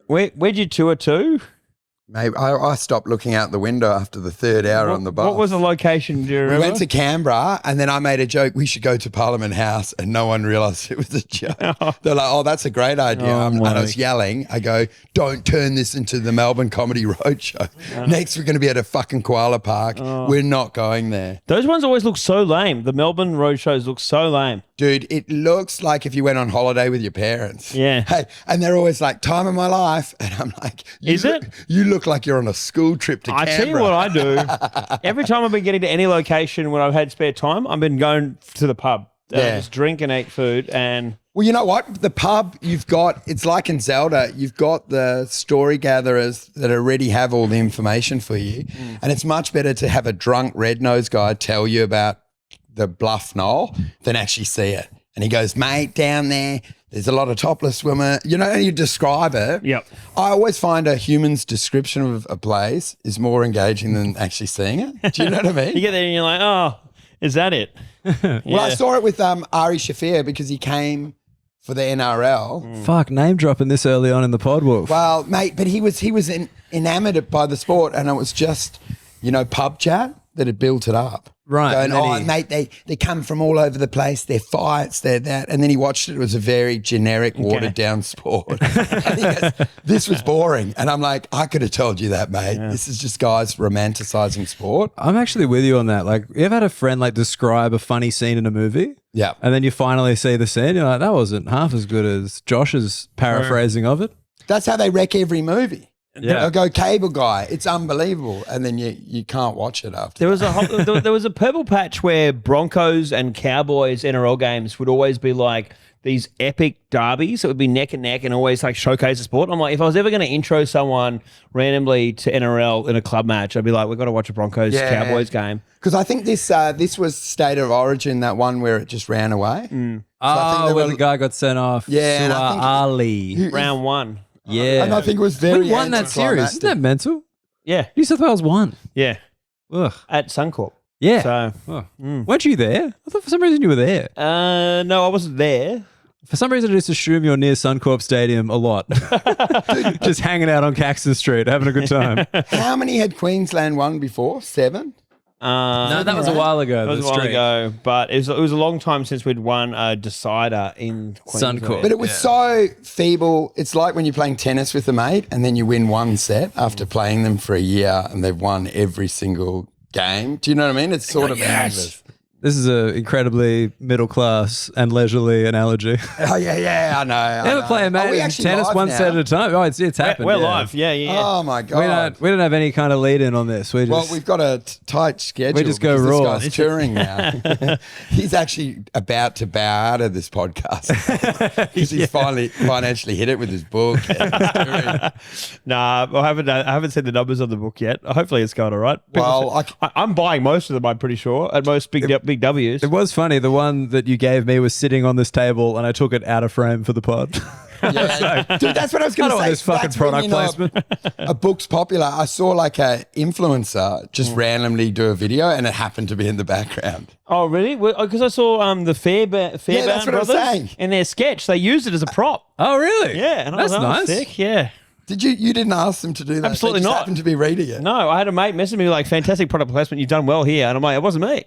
Where'd you tour to? Maybe I stopped looking out the window after the third hour on the bus. What was the location? Do you remember? We went to Canberra, and then I made a joke, we should go to Parliament House, and no one realised it was a joke. They're like, oh, that's a great idea. And I was yelling, I go, don't turn this into the Melbourne Comedy Roadshow. Next, we're going to be at a fucking koala park. We're not going there. Those ones always look so lame. The Melbourne Roadshows look so lame. Dude, it looks like if you went on holiday with your parents. Yeah. Hey, and they're always like, time of my life. And I'm like, you look like you're on a school trip to Canberra. I tell you what I do. Every time I've been getting to any location when I've had spare time, I've been going to the pub. Just drink and eat food. And well, you know what? The pub you've got, it's like in Zelda, you've got the story gatherers that already have all the information for you. And it's much better to have a drunk red-nosed guy tell you about the Bluff Knoll than actually see it. And he goes, mate, down there's a lot of topless women. You know, and you describe it. Yep. I always find a human's description of a place is more engaging than actually seeing it. Do you know what I mean? You get there and you're like, oh, is that it? Well, I saw it with Ari Shafir because he came for the NRL. Fuck, name dropping this early on in the pod, Wolf. Well, mate, but he was enamoured by the sport, and it was just, pub chat that had built it up. Right. Going, mate, they come from all over the place. They're fights, they're that. And then he watched it. It was a very generic, watered-down sport. And he goes, this was boring. And I'm like, I could have told you that, mate. Yeah. This is just guys romanticising sport. I'm actually with you on that. Like, you ever had a friend, describe a funny scene in a movie? Yeah. And then you finally see the scene, you're like, that wasn't half as good as Josh's paraphrasing of it. That's how they wreck every movie. Yeah. They'll go Cable Guy. It's unbelievable. And then you can't watch it after. There was a purple patch where Broncos and Cowboys NRL games would always be like these epic derbies. It would be neck and neck and always showcase the sport. I'm like, if I was ever going to intro someone randomly to NRL in a club match, I'd be like, we've got to watch a Broncos Cowboys game. Because I think this was State of Origin, that one where it just ran away. So where the guy got sent off. Yeah. Ali. Round one. Yeah. And I think it was very We won that series. Isn't that mental? Yeah. New South Wales won. Yeah. Ugh. At Suncorp. Yeah. So, weren't you there? I thought for some reason you were there. No, I wasn't there. For some reason, I just assume you're near Suncorp Stadium a lot. Just hanging out on Caxton Street, having a good time. How many had Queensland won before? 7? No, that was a while ago. That was a while ago, but it was a long time since we'd won a decider in Queensland. Suncorp. But it was so feeble. It's like when you're playing tennis with a mate and then you win one set after playing them for a year and they've won every single game. Do you know what I mean? It's sort of meaningless. This is an incredibly middle class and leisurely analogy. Oh, yeah, I know. Never play a mate in tennis one set at a time. Oh, it's happened. We're live. Yeah. Oh, my God. We don't have any kind of lead in on this. We've got a tight schedule. We just go raw. This guy's touring now. He's actually about to bow out of this podcast because he's finally financially hit it with his book. Nah, I haven't seen the numbers on the book yet. Hopefully it's going all right. I'm buying most of them, I'm pretty sure, at most big W's. It was funny. The one that you gave me was sitting on this table and I took it out of frame for the pod. Yeah. Dude, that's what I was going to say. This fucking product placement. A book's popular. I saw a influencer just randomly do a video and it happened to be in the background. Oh, really? Because I saw the Fairbairn that's what brothers I was saying. in their sketch. They used it as a prop. Oh, really? Yeah. And that's nice. Sick. Yeah. Did you didn't ask them to do that? Absolutely they just not. happened to be reading it. No, I had a mate message me like, fantastic product placement. You've done well here. And I'm like, it wasn't me.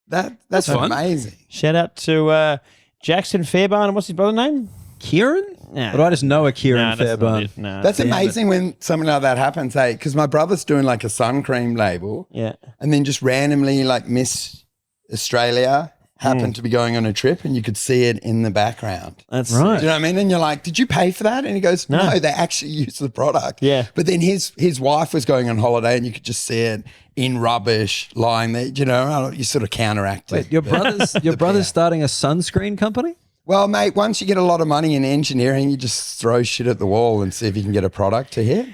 That's fun. Amazing. Shout out to Jackson Fairbairn. And what's his brother's name? Kieran? Nah. But I just know a Kieran Fairbairn. That's amazing when something like that happens, hey? Because my brother's doing a sun cream label. Yeah. And then just randomly Miss Australia happened to be going on a trip and you could see it in the background. That's right. Do you know what I mean? And you're like, did you pay for that? And he goes, no, they actually used the product. Yeah. But then his wife was going on holiday and you could just see it in rubbish lying there. You know, you sort of counteract it. Wait, your brother's starting a sunscreen company? Well, mate, once you get a lot of money in engineering, you just throw shit at the wall and see if you can get a product to hit.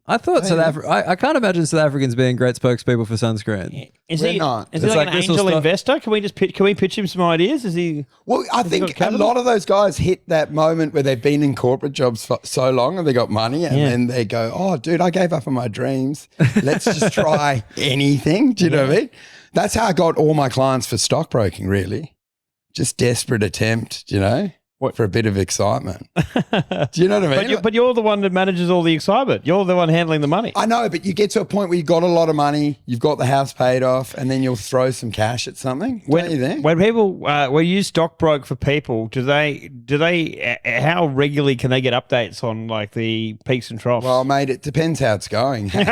I thought South Africa. I can't imagine South Africans being great spokespeople for sunscreen. Is he not. Is he like an angel investor? Can we pitch him some ideas? Is he? Well, I think a lot of those guys hit that moment where they've been in corporate jobs for so long and they got money and then they go, oh, dude, I gave up on my dreams. Let's just try anything. Do you know what I mean? That's how I got all my clients for stockbroking, really. Just desperate attempt, you know? for a bit of excitement. Do you know what I mean? But you're the one that manages all the excitement. You're the one handling the money. I know, but you get to a point where you've got a lot of money, you've got the house paid off, and then you'll throw some cash at something. Don't you think? When people, when you stockbroke for people, do they, how regularly can they get updates on like the peaks and troughs? Well, mate, it depends how it's going. They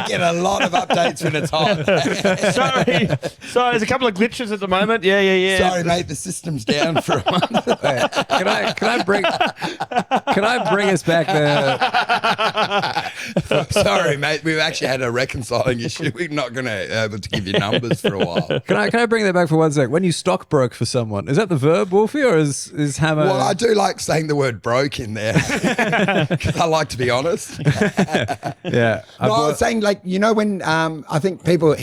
get a lot of updates when it's hot. Sorry, there's a couple of glitches at the moment. Yeah. Sorry, mate, the system's down for a month. Can I bring us back there? Sorry, mate, we've actually had a reconciling issue. We're not going to be able to give you numbers for a while. Can I bring that back for 1 sec? When you stockbroke for someone, is that the verb, Wolfie, or is Hammer? Well, I do like saying the word broke in there because I like to be honest. Yeah. No, I was saying, like, you know, when I think people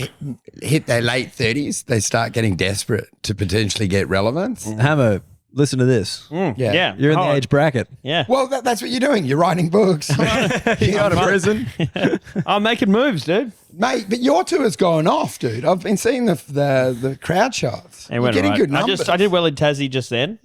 hit their late 30s, they start getting desperate to potentially get relevance. Hammer, listen to this. Yeah. You're in the age bracket. Yeah. Well, that's what you're doing. You're writing books. You're out of prison. I'm making moves, dude. Mate, but your tour's going off, dude. I've been seeing the crowd shots. It You're went getting right. good numbers. I did well in Tassie just then.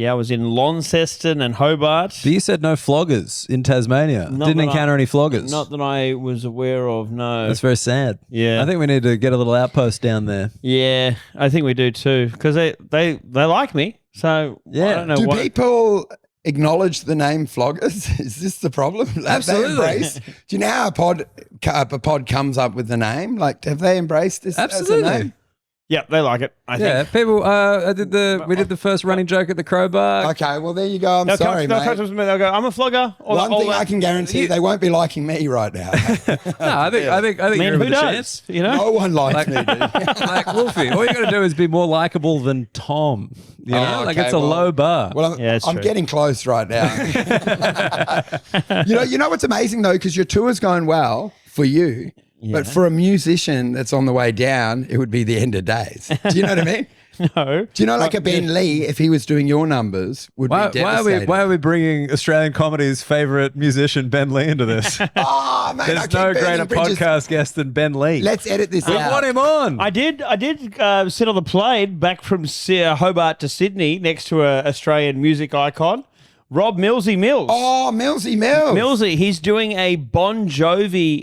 I was in Launceston and Hobart. But you said no floggers in Tasmania. Didn't encounter any floggers. Not that I was aware of, no. That's very sad. Yeah. I think we need to get a little outpost down there. Yeah, I think we do too, because they like me. So Yeah. I don't know Do what. people acknowledge the name floggers? Is this the problem? Have Absolutely. They embrace? Do you know how a pod comes up with the name? Like, have they embraced this as a Absolutely. name? Yeah, they like it. I Yeah, think. people. We did the first running joke at the Crowe bar. Okay, well, there you go. I'm They'll sorry, they'll mate. come to me, they'll go, I'm a flogger. One thing I can guarantee, they won't be liking me right now. No, I think I mean, you're who with a does? chance. You know? No one likes me, dude. Like Wolfie, all you got to do is be more likable than Tom. You know, like okay, it's a well- low bar. Well, Yeah, it's I'm true. getting close right now. You know what's amazing though, because your tour's going well for you, but for a musician that's on the way down, it would be the end of days. Do you know what I mean? No. Do you know, like a Ben Lee, if he was doing your numbers, would why be are devastated. we bringing Australian comedy's favourite musician Ben Lee into this? Oh, man, I There's keep no burning greater bridges. podcast guest than Ben Lee. Let's edit this we out. want him on. I did sit on the plane back from Hobart to Sydney next to an Australian music icon, Rob Millsy Mills. Oh, Millsy Mills. Millsy, he's doing a Bon Jovi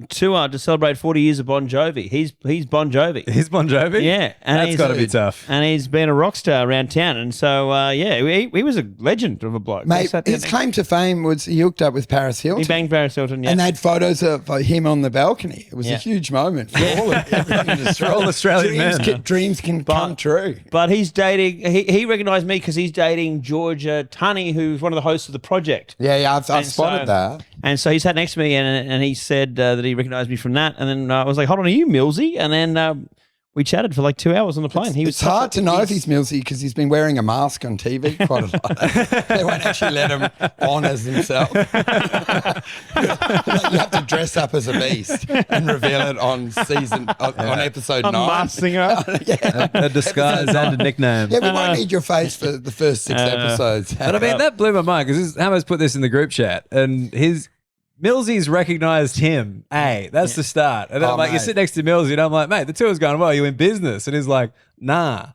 tour to celebrate 40 years of Bon Jovi. He's Bon Jovi. He's Bon Jovi? Yeah. And That's he's got to be tough. And he's been a rock star around town. And so, he was a legend of a bloke. We Mate, sat down his there. claim to fame was he hooked up with Paris Hilton. He banged Paris Hilton, yeah. And they had photos of him on the balcony. It was a Yeah. huge moment for all of everyone in Australia. all Australian men. Dreams can come true. But he's dating, he recognised me because he's dating Georgia Tunney, who's one of the hosts of The Project. Yeah, I've And spotted that. And so he sat next to me and he said that he recognised me from that. And then I was like, hold on, are you Millsy? And then we chatted for like 2 hours on the plane. It's hard to know if he's Millsy because he's been wearing a mask on TV quite a lot. They won't actually let him on as himself. You have to dress up as a beast and reveal it on episode 9. Masked singer. A disguise and a nickname. Yeah, we won't need your face for the first 6 episodes. But I mean, that blew my mind because Hammer's put this in the group chat and Millsy's recognised him. Hey, that's the start. And then Oh, I'm like, you mate. sit next to Millsy and I'm like, mate, the tour's going well. You in business? And he's like, nah.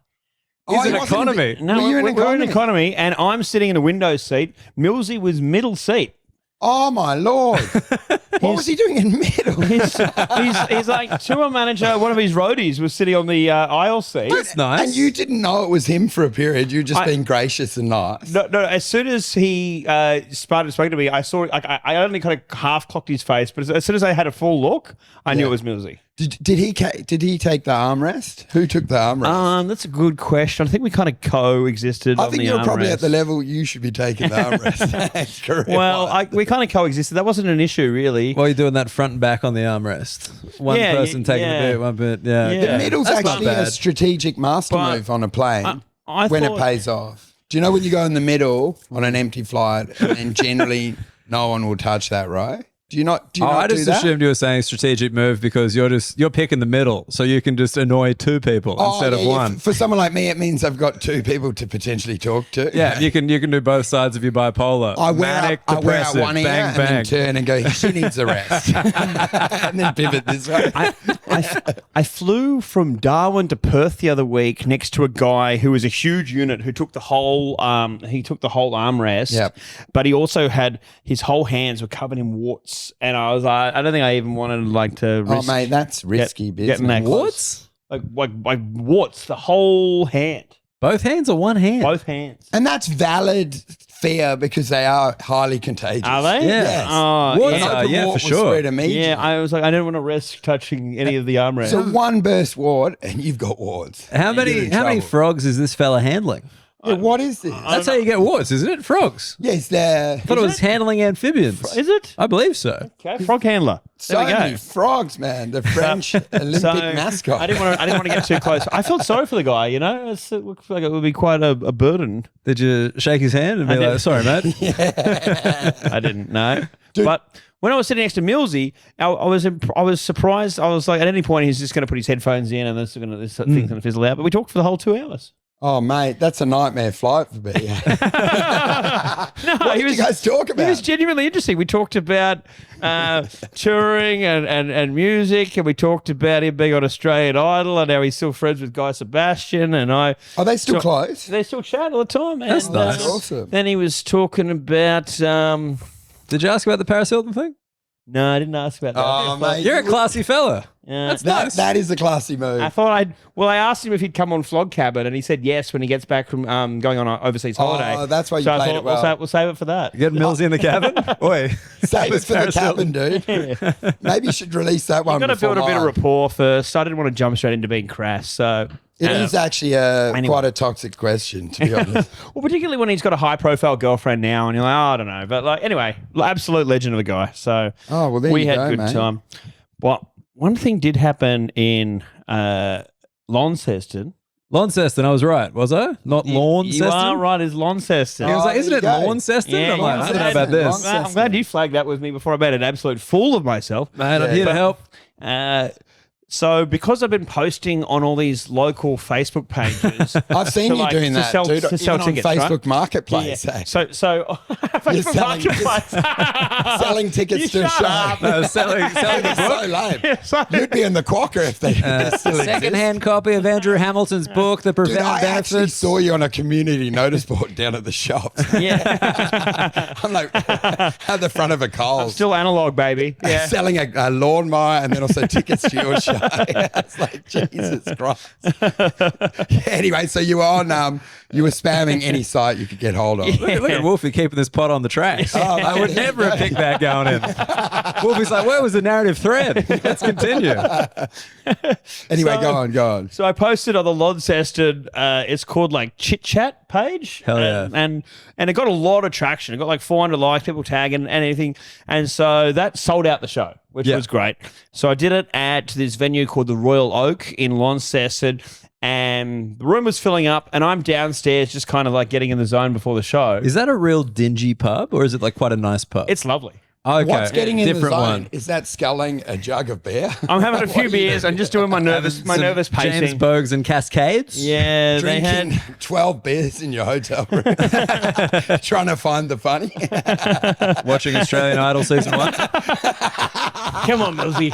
He's he in wasn't economy. No, Were you in we're in economy? economy, and I'm sitting in the window seat. Millsy was middle seat. Oh, my Lord. What was he doing in middle? He's like tour manager. One of his roadies was sitting on the aisle seat. That's nice. And you didn't know it was him for a period. You were just being gracious and nice. No. As soon as he started speaking to me, I saw. Like, I only kind of half clocked his face, but as soon as I had a full look, I knew it was Millsy. Did he take the armrest? Who took the armrest? That's a good question. I think we kind of coexisted. I on think the you're probably armrest. at the level you should be taking the armrest. Correct. Well, we kind of coexisted. That wasn't an issue, really. While you're doing that front and back on the armrest. One Yeah, person taking yeah. a bit, one bit. Yeah. Yeah. okay. the middle's That's not actually a bad. strategic master But move on a plane I when thought- it pays off. Do you know when you go in the middle on an empty flight and generally no one will touch that, right? Do you not do I just that? assumed you were saying strategic move because you're picking the middle, so you can just annoy two people instead of yeah, one. For someone like me, it means I've got two people to potentially talk to. Yeah, you can do both sides of your bipolar. I wear Manic, out depressive, one ear bang and bang. then turn and go, she needs a rest. And then pivot this way. I flew from Darwin to Perth the other week next to a guy who was a huge unit who took the whole armrest. Yep. But he also had his whole hands were covered in warts, and I was like, I don't think I even wanted to Oh, risk mate, that's risky business. getting that Warts? like warts, the whole hand, Both hands or one hand? both hands. And that's valid fear because they are highly contagious. Are they? Yeah. Yes. Oh, Warts An yeah. are- open yeah, wart for will sure. spread immediately. Yeah, I was like, I didn't want to risk touching any of the armrests. So one burst wart and you've got warts. How You're many in how many trouble. frogs is this fella handling? Yeah, what is this? That's how you get warts, isn't it? Frogs. Yes, there. I thought it was handling amphibians. Is it? I believe so. Okay, frog handler. So There we go. many frogs, man. The French Olympic mascot. I didn't want to get too close. I felt sorry for the guy. You know, it looked like it would be quite a burden. Did you shake his hand and be did. like, sorry, mate? I didn't know, but when I was sitting next to Millsy, I was surprised. I was like, at any point, he's just going to put his headphones in, and this thing's going to fizzle out. But we talked for the whole 2 hours. Oh, mate, that's a nightmare flight for me. No, What did you guys talk It was about? genuinely interesting. We talked about touring and music, and we talked about him being on Australian Idol and how he's still friends with Guy Sebastian. And Are they still close? they still chat all the time. Man. That's nice. That's awesome. Then he was talking about. Did you ask about the Paris Hilton thing? No, I didn't ask about that. Oh, mate. You're a classy fella. Yeah. That's nice. That is a classy move. I thought I asked him if he'd come on Flog Cabin, and he said yes when he gets back from going on an overseas holiday. Oh, that's why you so I played thought it well. we'll save it for that. Get Millsy in the cabin? Oi. Save it for the Paris cabin, dude. Maybe you should release that one. Got to before build a bit of mine. rapport first. I didn't want to jump straight into being crass. So It is actually quite a toxic question, to be honest. well, particularly when he's got a high-profile girlfriend now, and you're like, oh, I don't know, but like anyway, absolute legend of a guy. So Oh, well, there we you had go, good mate. time. Well, one thing did happen in Launceston. Launceston, I was right, was I? Not Launceston? You are right, it's Launceston. He was Oh, like, isn't there it you go. Launceston? Yeah, I'm like, I don't know about this. Launceston. I'm glad you flagged that with me before I made an absolute fool of myself. Mate, I'm Yeah, here to help. So because I've been posting on all these local Facebook pages, I've seen to, you like, doing to that, sell- dude. to sell Even tickets, on right? Facebook Marketplace. eh? So Facebook selling- Marketplace. Selling tickets You to a shut show. up. No, selling the That's book. so lame. Yeah, so- You'd be in the quokka if they still exist. Second-hand copy of Andrew Hamilton's book, The Dude, Profound I actually Benefits. saw you on a community notice board down at the shops. Yeah, I'm like at the front of a Coles. still analog, baby. Yeah. Selling a lawnmower and then also tickets to your show. It's like, Jesus Christ. Anyway, so you were on, you were spamming any site you could get hold of. Look at Wolfie keeping this pot on the tracks. Oh, I would mate, never have picked that going in. Wolfie's like, where was the narrative thread? Let's continue. Anyway, So- go on. So I posted on the Launceston, it's called like Chit Chat page. Hell yeah. And it got a lot of traction. It got like 400 likes, people tagging and anything. And so that sold out the show, which Yeah. was great. So I did it at this venue called the Royal Oak in Launceston. And the room was filling up, and I'm downstairs just kind of like getting in the zone before the show. Is that a real dingy pub or is it like quite a nice pub? It's lovely. okay. What's getting in different the zone? one. Is that sculling a jug of beer? I'm having a What are few you beers. doing? I'm just doing my nervous Some pacing. James Bogues and Cascades? Yeah, they Drinking had 12 beers in your hotel room. Trying to find the funny. Watching Australian Idol season 1? Come on, Millsy.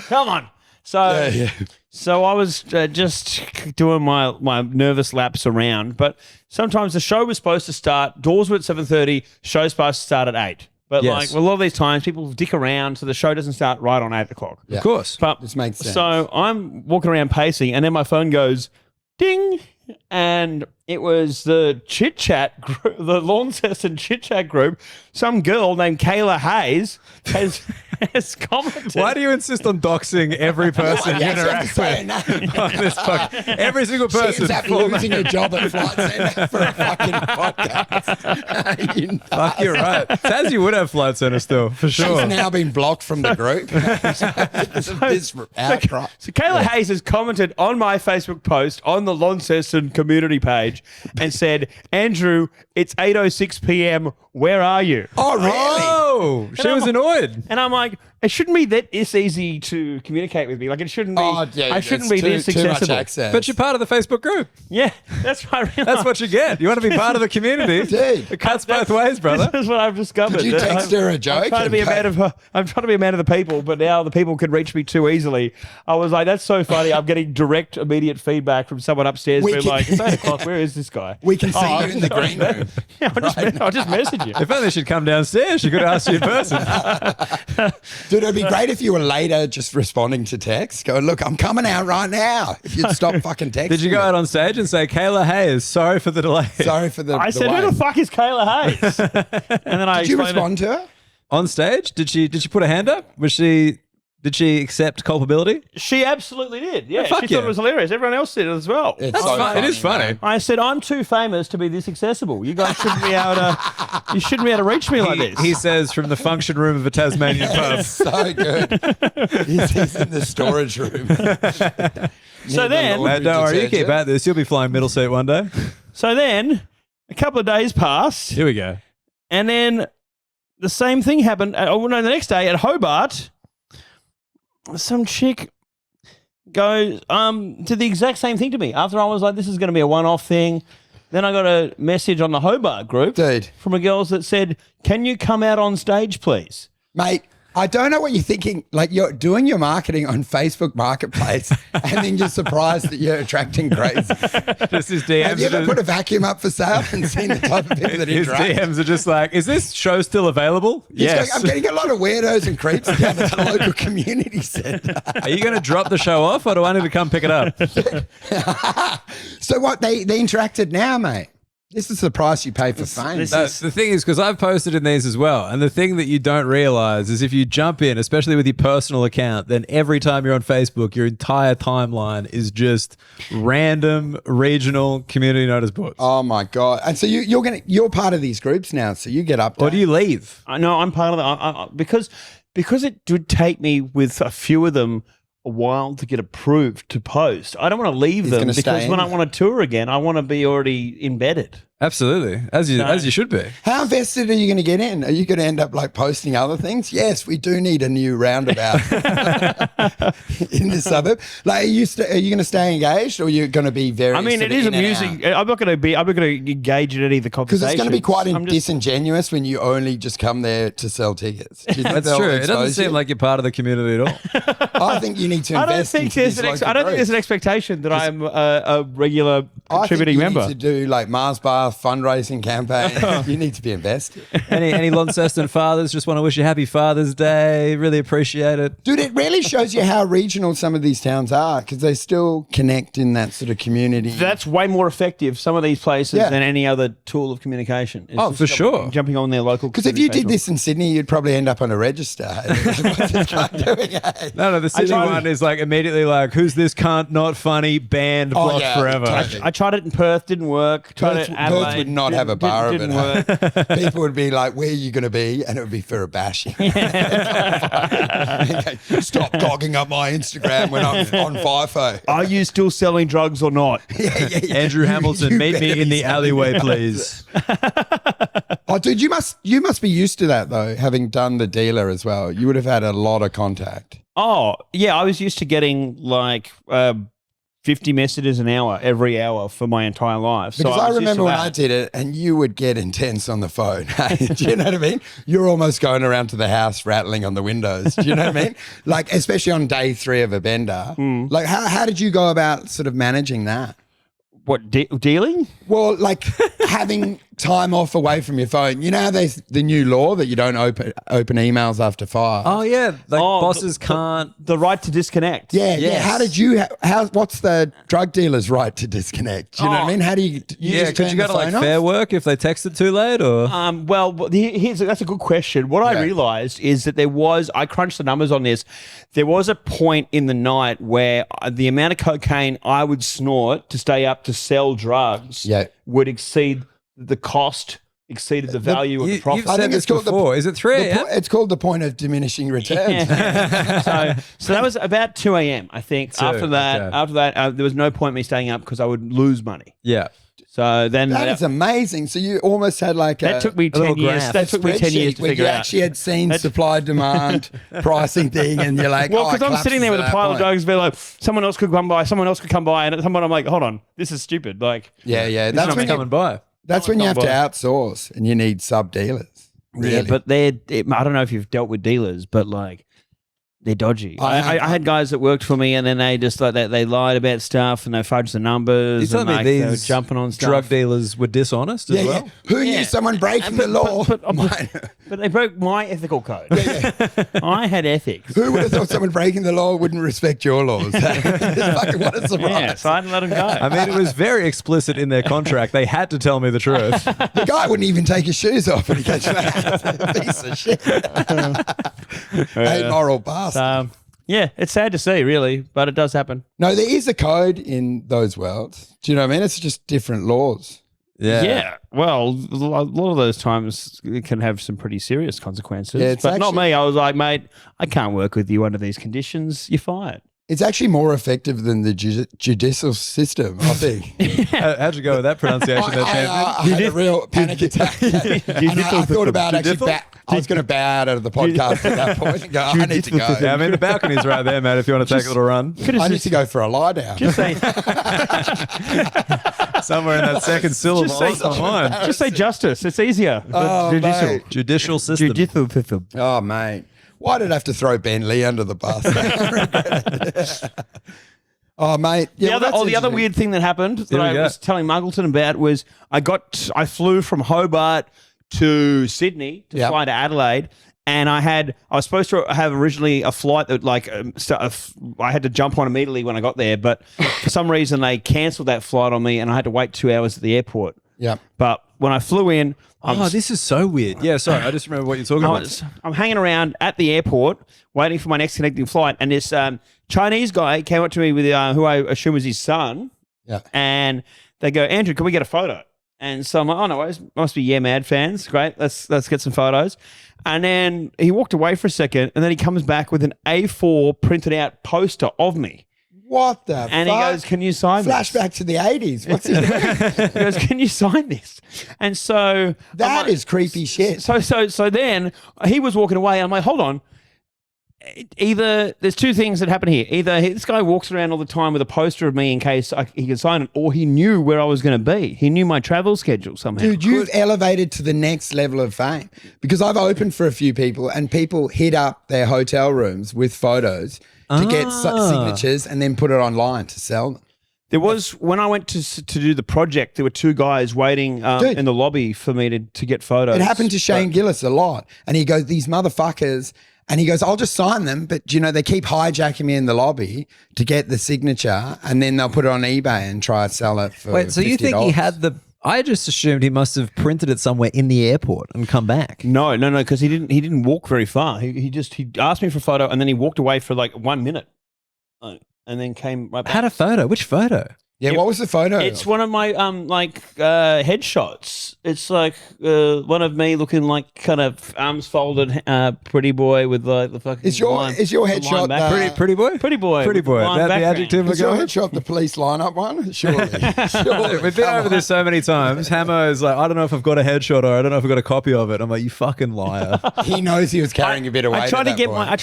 Come on. So, Yeah. so I was just doing my nervous laps around, but sometimes the show was supposed to start, doors were at 7:30, show's supposed to start at 8. But Yes. like a lot of these times, people dick around, so the show doesn't start right on 8 o'clock. Yeah. Of course. But This makes sense. So I'm walking around pacing, and then my phone goes ding, and it was the Chit Chat group, the Launceston Chit Chat group. Some girl named Kayla Hayes has commented. Why do you insist on doxing every person you You actually have to interact say her with name. on this podcast? Every single person. She's after full losing her job at Flight Centre for a fucking podcast. You know. Fuck, you're right. Taz, you would have Flight Centre still, for sure. She's now been blocked from the group. This outcry. So Kayla Hayes has commented on my Facebook post on the Launceston community page and said, Andrew, it's 8:06 p.m. Where are you? Oh, really? Oh, Oh, she was annoyed. And I'm like, it shouldn't be this easy to communicate with me. Like, it shouldn't be. I shouldn't be this too much accessible. access. But you're part of the Facebook group. Yeah, that's what I realized. That's what you get. You want to be part of the community. Dude. It cuts both ways, brother. This is what I've discovered. Did you text her a joke? I'm trying to be a man of the people, but now the people can reach me too easily. I was like, that's so funny. I'm getting direct, immediate feedback from someone upstairs. Being like, it's 8 o'clock. Where is this guy? We can see you in the green room. Yeah, I'll just message you. If only she'd come downstairs, she could ask you in person. Dude, it'd be great if you were later just responding to texts. Go, look, I'm coming out right now. If you'd stop fucking texting. Did you go out on stage and say, Kayla Hayes, sorry for the delay? Sorry for the I said, who the fuck is Kayla Hayes? And then I Did you explained respond to her? On stage? Did she put a hand up? Did she accept culpability? She absolutely did. Yeah, fuck she thought yeah. it was hilarious. Everyone else did it as well. It's That's so fun. It is funny. man. I said, I'm too famous to be this accessible. You guys shouldn't be able to. You shouldn't be able to reach me like this. He says from the function room of a Tasmanian pub. So good. He's in the storage room. So then- Mate, don't worry, you keep at this. You'll be flying middle seat one day. So then, a couple of days passed, Here we go. and then the same thing happened. The next day at Hobart, some chick goes did the exact same thing to me. After I was like, this is going to be a one-off thing. Then I got a message on the Hobart group Dude. from a girl that said, "Can you come out on stage, please?" Mate, I don't know what you're thinking. Like, you're doing your marketing on Facebook Marketplace and then you're surprised that you're attracting crazy. Just his DMs. Have you ever are put a vacuum up for sale and seen the type of people that his interact? DMs are just like, is this show still available? He's Yes. going, I'm getting a lot of weirdos and creeps down at the local community centre. Are you going to drop the show off or do I need to come pick it up? So what, they interacted now, mate? This is the price you pay for fame. this- No, the thing is, because I've posted in these as well, and the thing that you don't realize is if you jump in, especially with your personal account, then every time you're on Facebook, your entire timeline is just random regional community notice boards. Oh my God. And so you're part of these groups now, so you get up. Or do you leave? I know I'm part of the because it would take me with a few of them a while to get approved to post. I don't want to leave them gonna because stay when in. I want to tour again, I want to be already embedded. Absolutely, as you should be. How invested are you going to get in? Are you going to end up like posting other things? Yes, we do need a new roundabout in the suburb. Like, are you going to stay engaged, or are you going to be very? I mean, it is amusing. I'm not going to engage in any of the Because conversation. it's going to be quite I'm just- disingenuous when you only just come there to sell tickets. Do you think That's they'll true. It expose doesn't seem you? like you're part of the community at all. I think you need to I invest. don't think into there's these an local I don't think there's an groups. expectation that I'm a regular I think contributing you member. need to do like Mars Bar fundraising campaign. You need to be invested. Any Launceston fathers just want to wish you happy Father's Day. Really appreciate it. Dude, it really shows you how regional some of these towns are because they still connect in that sort of community. That's way more effective, some of these places, Yeah. than any other tool of communication. It's Oh, just for sure. Jumping on their local. Because if you community did this in Sydney, you'd probably end up on a register. What's this guy doing? No, the Sydney tried- one is like immediately like, who's this cunt? Not funny. Banned. Oh, Blocked yeah, forever. totally. I tried it in Perth, didn't work. Tried Perth- it in Perth Adelaide, would not have a bar of didn't it, work. People would be like, where are you going to be? And it would be for a bashing. Stop dogging up my Instagram when I'm on FIFO. Are you still selling drugs or not? Andrew Hamilton, meet better me in be the selling alleyway, drugs. please. Oh, dude, you must be used to that, though, having done the dealer as well. You would have had a lot of contact. Oh, yeah. I was used to getting like 50 messages an hour every hour for my entire life. Because so I was used remember to when that. I did it, and you would get intense on the phone. Do you know what I mean? You're almost going around to the house rattling on the windows. Do you know what I mean? Like, especially on day 3 of a bender. Like, how did you go about sort of managing that? What, dealing? Well, like having time off away from your phone. You know how there's the new law that you don't open emails after 5? Oh yeah, like Oh, bosses can't. The right to disconnect. Yeah, Yes. How did you? What's the drug dealer's right to disconnect? Do you know what I mean? How do you? Yeah, just because turn you got the to like phone fair off? work if they texted too late, or Well, that's a good question. What Yeah. I realized is that I crunched the numbers on this. There was a point in the night where the amount of cocaine I would snort to stay up to sell drugs Yeah. would exceed the cost exceeded the value of the profit. You've said this before. Is it 3 a.m.? It's called the point of diminishing returns. So that was about 2 a.m. I think. After that, there was no point me staying up because I would lose money. Yeah. So then That is amazing. So you almost had like that took me 10 years. graph. That took me 10 years to where figure you out. actually had seen supply pricing thing, and you're like, Well, because I'm sitting there with a pile of drugs, be like, someone else could come by, and at some point I'm like, hold on, this is stupid. Like, yeah. That's when coming by. That's when you have to outsource, and you need sub dealers. Really. yeah, but I don't know if you've dealt with dealers, but like, they're dodgy. I had guys that worked for me, and then they just like they lied about stuff, and they fudged the numbers. You and telling me they were these jumping on stuff. drug dealers were dishonest as well? Yeah. Who knew someone breaking the law? But they broke my ethical code. I had ethics. Who would have thought someone breaking the law wouldn't respect your laws? Fucking what a surprise. Yeah, so I had to let them go. I mean, it was very explicit in their contract. They had to tell me the truth. The guy wouldn't even take his shoes off when he gets back. Piece of shit. Amoral bastard. Yeah, it's sad to see, really, but it does happen. No, there is a code in those worlds. Do you know what I mean? It's just different laws. Yeah. Well, a lot of those times it can have some pretty serious consequences. Yeah, but not me. I was like, mate, I can't work with you under these conditions. You're fired. It's actually more effective than the judicial system, I think. How'd you go with that pronunciation there, champion? I had a real panic attack. And I thought about actually I was going to bow out of the podcast at that point and go, I need to go. Yeah, I mean, the balcony's right there, mate, if you want to take a little run. I need to go for a lie down. Just say, Somewhere in that second syllable. Come on. just say justice. It's easier. Oh, mate. Judicial system. Judicial system. Oh, mate. Why did I have to throw Ben Lee under the bus? Oh, mate. Yeah, The other weird thing that happened that I was telling Muggleton about was I flew from Hobart to Sydney to fly to Adelaide. And I was supposed to have originally a flight that I had to jump on immediately when I got there, but for some reason they cancelled that flight on me, and I had to wait 2 hours at the airport. Yeah. But when I flew in, this is so weird. Yeah, sorry, I just remember what you're talking about. I'm hanging around at the airport waiting for my next connecting flight, and this Chinese guy came up to me with who I assume was his son. Yeah. And they go, Andrew, can we get a photo? And so I'm like, oh no worries, must be Yeah Mad fans. Great, let's get some photos. And then he walked away for a second, and then he comes back with an A4 printed out poster of me. What the And fuck? he goes, can you sign this? Flashback to the 80s. What's he doing? He goes, can you sign this? And so That is creepy shit. So then he was walking away. And I'm like, hold on. Either there's two things that happen here. Either this guy walks around all the time with a poster of me in case he can sign it, or he knew where I was going to be. He knew my travel schedule somehow. Dude, you've elevated to the next level of fame, because I've opened for a few people, and people hit up their hotel rooms with photos to get signatures and then put it online to sell them. There was, when I went to do the project, there were two guys waiting in the lobby for me to get photos. It happened to Shane Gillis a lot. And he goes, these motherfuckers, and he goes, I'll just sign them, but they keep hijacking me in the lobby to get the signature, and then they'll put it on eBay and try to sell it for Wait, so you think he $50. had I just assumed he must have printed it somewhere in the airport and come back. No, because he didn't walk very far. He asked me for a photo, and then he walked away for like 1 minute, and then came right back. Had a photo. Which photo? Yeah, what was the photo? It's one of my headshots. It's like one of me looking like kind of arms folded, pretty boy with like the fucking. Is your headshot Pretty boy? Pretty boy. Pretty boy. line That the background. adjective we're Is your going? headshot the police lineup one? Surely. We've been over this so many times. Hammer is like, I don't know if I've got a headshot or I don't know if I've got a copy of it. I'm like, you fucking liar. He knows he was carrying a bit of weight. I tried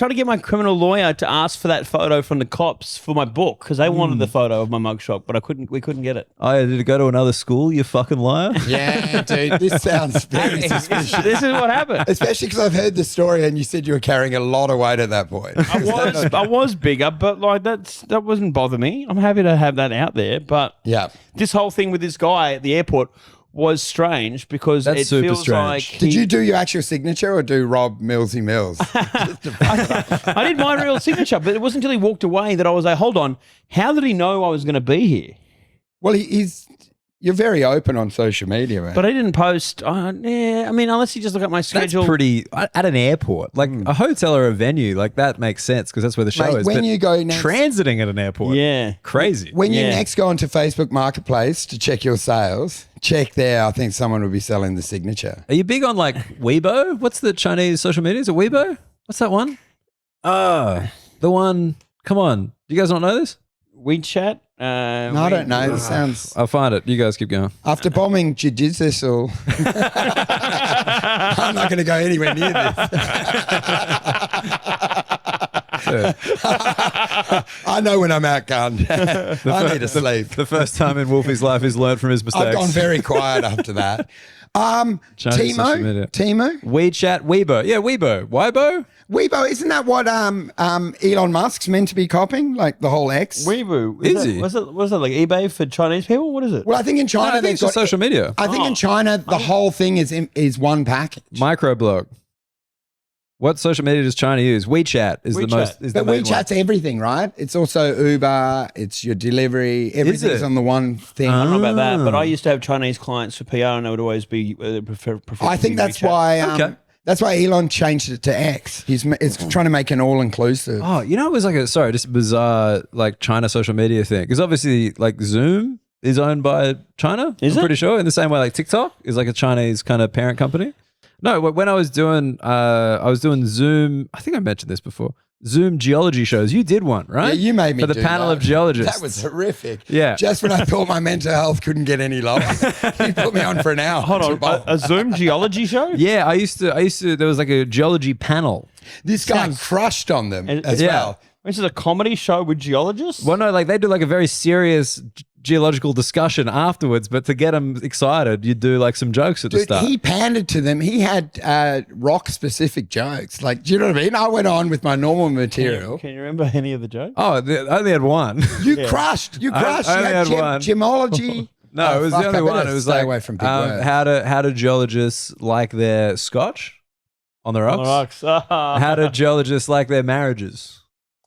to get my criminal lawyer to ask for that photo from the cops for my book because they wanted the photo of my mugshot, but we couldn't get it. Oh, yeah, did it go to another school, you fucking liar? Yeah, dude, this sounds very suspicious. This is what happened. Especially because I've heard the story and you said you were carrying a lot of weight at that point. I was bigger, but like that wasn't bother me. I'm happy to have that out there. But Yeah. this whole thing with this guy at the airport was strange because That's it super feels strange. like Did you do your actual signature or do Rob Millsy Mills? I did my real signature, but it wasn't until he walked away that I was like, hold on, how did he know I was going to be here? Well, he's You're very open on social media, man. But I didn't post. Yeah, I mean, unless you just look at my schedule. That's pretty at an airport, like a hotel or a venue, like that makes sense because that's where the show Mate, is. when But you go next, transiting at an airport, Yeah. crazy. when you Yeah. next go onto Facebook Marketplace to check your sales, check there. I think someone will be selling the signature. Are you big on like Weibo? What's the Chinese social media? Is it Weibo? What's that one? The one. Come on, you guys don't know this? WeChat. No, I don't know. It sounds I'll find it. You guys keep going. after bombing jiu-jitsu. I'm not going to go anywhere near this. I know when I'm outgunned. I need to sleep. The first time in Wolfie's life he's learned from his mistakes. I've gone very quiet after that. Chinese social media. Timo, WeChat, Weibo. Yeah, Weibo. Weibo. Isn't that what Elon Musk's meant to be copying? Like the whole X. Weibo. Is he? Was it like eBay for Chinese people? What is it? Well, I think in China I think they've it's got just social media. I think in China the whole thing is one package. Microblog. What social media does China use? WeChat is the WeChat. most. Is the But main WeChat's everything, right? It's also Uber. It's your delivery. Everything's it? on the one thing. I don't know about that, but I used to have Chinese clients for PR, and I would always be prefer. I think that's WeChat. why. Okay. That's why Elon changed it to X. It's trying to make an all-inclusive. Oh, you know, it was like just a bizarre like China social media thing because obviously like Zoom is owned by China. Is I'm it? pretty sure in the same way like TikTok is like a Chinese kind of parent company. No, when I was doing Zoom. I think I mentioned this before. Zoom geology shows. You did one, right? Yeah, you made me for the do panel that. of geologists. That was horrific. Yeah. Just when I thought my mental health couldn't get any lower, you put me on for an hour. Hold on, a Zoom geology show? Yeah, I used to. There was like a geology panel. This guy crushed on them as yeah. well. This is a comedy show with geologists? Well, no, like they do like a very serious geological discussion afterwards, but to get them excited, you do like some jokes at the Dude, start. he pandered to them. He had rock-specific jokes. Like, do you know what I mean? I went on with my normal material. Can you remember any of the jokes? I only had one. You crushed. You crushed. I You only had had one. gemology. No, Oh, it was fuck, the only I better one. It was stay like away from big words. how do geologists like their scotch on the rocks? On the rocks. How do geologists like their marriages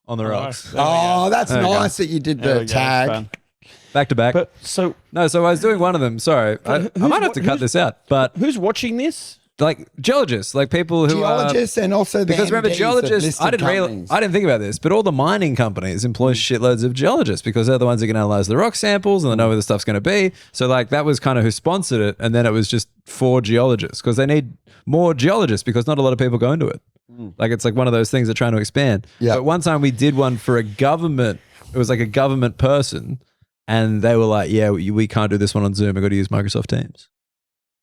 on the rocks? There we go. Oh, that's There we go. nice that you did There the we go, it's tag. fun. Back to back. But so No, so I was doing one of them. Sorry, I might have to cut this out. But who's watching this? like geologists, like people who Geologists and also the because remember MDs of geologists, I listed didn't think about this, but all the mining companies employ shitloads of geologists because they're the ones that can analyze the rock samples and they know where the stuff's going to be. So like that was kind of who sponsored it, and then it was just for geologists because they need more geologists because not a lot of people go into it. Like it's like one of those things they're trying to expand. Yeah. But one time we did one for a government. It was like a government person, and they were like, "Yeah, we can't do this one on Zoom. We got to use Microsoft Teams."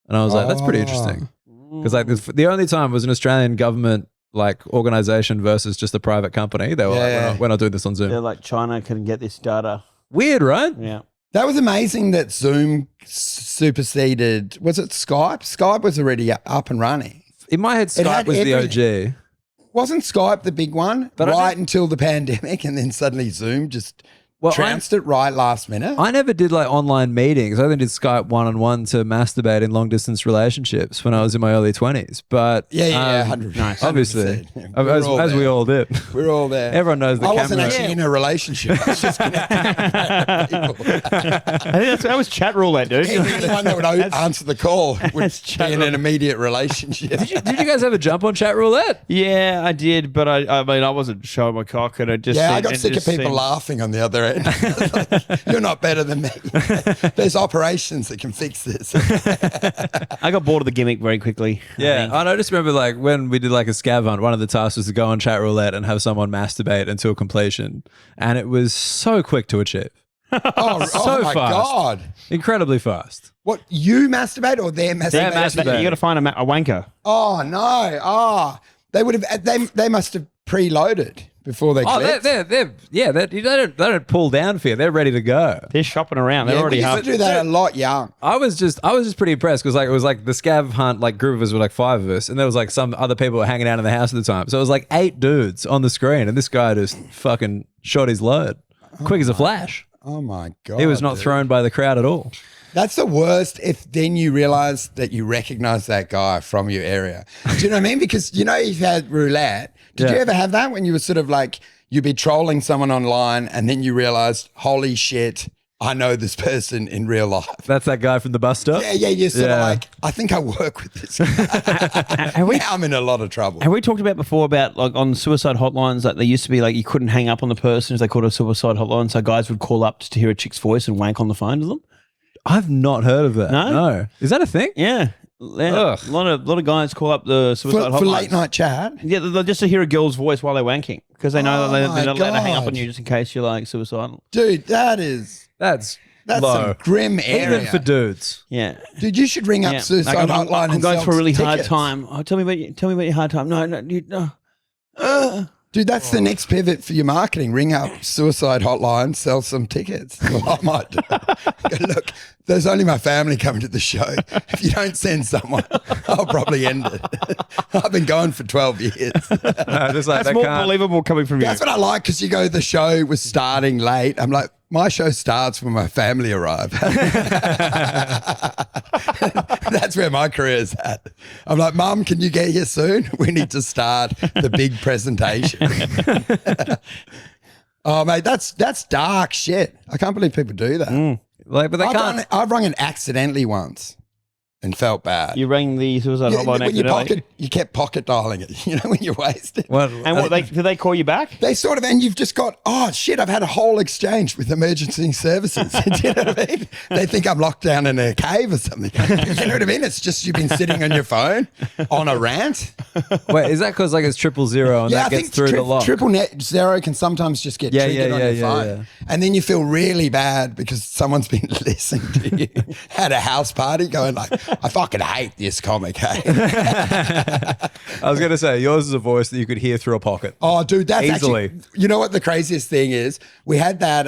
And I was like, "That's pretty interesting." Because like the only time was an Australian government like organization versus just a private company. They were Yeah. like, we're not doing this on Zoom. They're like, China can get this data. Weird, right? Yeah. That was amazing that Zoom superseded, was it Skype? Skype was already up and running. In my head, It Skype had was everything. the OG. Wasn't Skype the big one? But I right did- until the pandemic, and then suddenly Zoom just Well, trounced it right last minute. I never did like online meetings. I only did Skype one-on-one to masturbate in long-distance relationships when I was in my early 20s. But yeah, 100%. 100%. Obviously, We're all as we there. all did. We're all there. Everyone knows the I wasn't camera. actually in a relationship. I was just connecting with people. I think that was chat roulette, dude. Anyone that would answer the call would that's be chat in an immediate relationship. Did you guys ever jump on chat roulette? Yeah, I did, but I mean, I wasn't showing my cock, and it just Yeah, I seemed- got it sick of just people seemed- laughing on the other end. You're not better than me. There's operations that can fix this. I got bored of the gimmick very quickly. I Yeah, think. and I just remember like when we did like a scav hunt, one of the tasks was to go on chat roulette and have someone masturbate until completion, and it was so quick to achieve, Oh, So my fast. God. incredibly fast. What, you masturbate or they're Yeah, masturbating? you got to find a wanker. Oh, no. Oh, they would have, they must have preloaded before they Oh, clicked. they don't pull down for you. They're ready to go. They're shopping around. They're Yeah, already we used half. to do that a lot young. I was just pretty impressed because like it was like the scav hunt like group of us were like 5 of us, and there was like some other people were hanging out in the house at the time. So it was like 8 dudes on the screen, and this guy just fucking shot his load, quick as a flash. Oh, my God. He was not dude. thrown by the crowd at all. That's the worst if then you realize that you recognize that guy from your area. Do you know what I mean? Because, you know, you've had roulette. Did Yeah. you ever have that when you were sort of like, you'd be trolling someone online and then you realized, holy shit, I know this person in real life. That's that guy from the bus stop? Yeah, you're sort of like, I think I work with this guy. Now I'm in a lot of trouble. Have we talked about before about like on suicide hotlines, like they used to be like you couldn't hang up on the person if they called a suicide hotline, so guys would call up just to hear a chick's voice and wank on the phone to them? I've not heard of that. No. Is that a thing? Yeah. A lot of guys call up the suicide hotlines. For late night chat? Yeah, just to hear a girl's voice while they're wanking because they know they're not allowed to hang up on God. you just in case you're like suicidal. Dude, that's low. some grim area. Even for dudes. Yeah. Dude, you should ring up suicide Like, hotline I'm and going sell through a really hard tickets. time. Oh, tell me about your hard time. No, dude, no. Dude, that's the next pivot for your marketing. Ring up suicide hotline, sell some tickets. Well, I might do. Go, look, there's only my family coming to the show. If you don't send someone, I'll probably end it. I've been going for 12 years. Just like That's they more can't- believable coming from you. That's what I like because you go, the show was starting late. I'm like, my show starts when my family arrive. That's where my career is at. I'm like, Mum, can you get here soon? We need to start the big presentation. Oh, mate, that's dark shit. I can't believe people do that. Like, but they can't. I've rung it accidentally once and felt bad. You rang the suicide hotline accidentally. You kept pocket dialing it, when you're wasted. What, And what, did they call you back? They sort of, and you've just got, oh shit, I've had a whole exchange with emergency services. Do you know what I mean? They think I'm locked down in a cave or something. You know what I mean? It's just you've been sitting on your phone on a rant. wait, is that because like it's 000 and that gets through the lock? triple net zero can sometimes just get triggered on your phone. And then you feel really bad because someone's been listening to you at a house party going like, I fucking hate this comic, hey? I was going to say, yours is a voice that you could hear through a pocket. Oh, dude, that's Easily. actually, you know what the craziest thing is? We had that,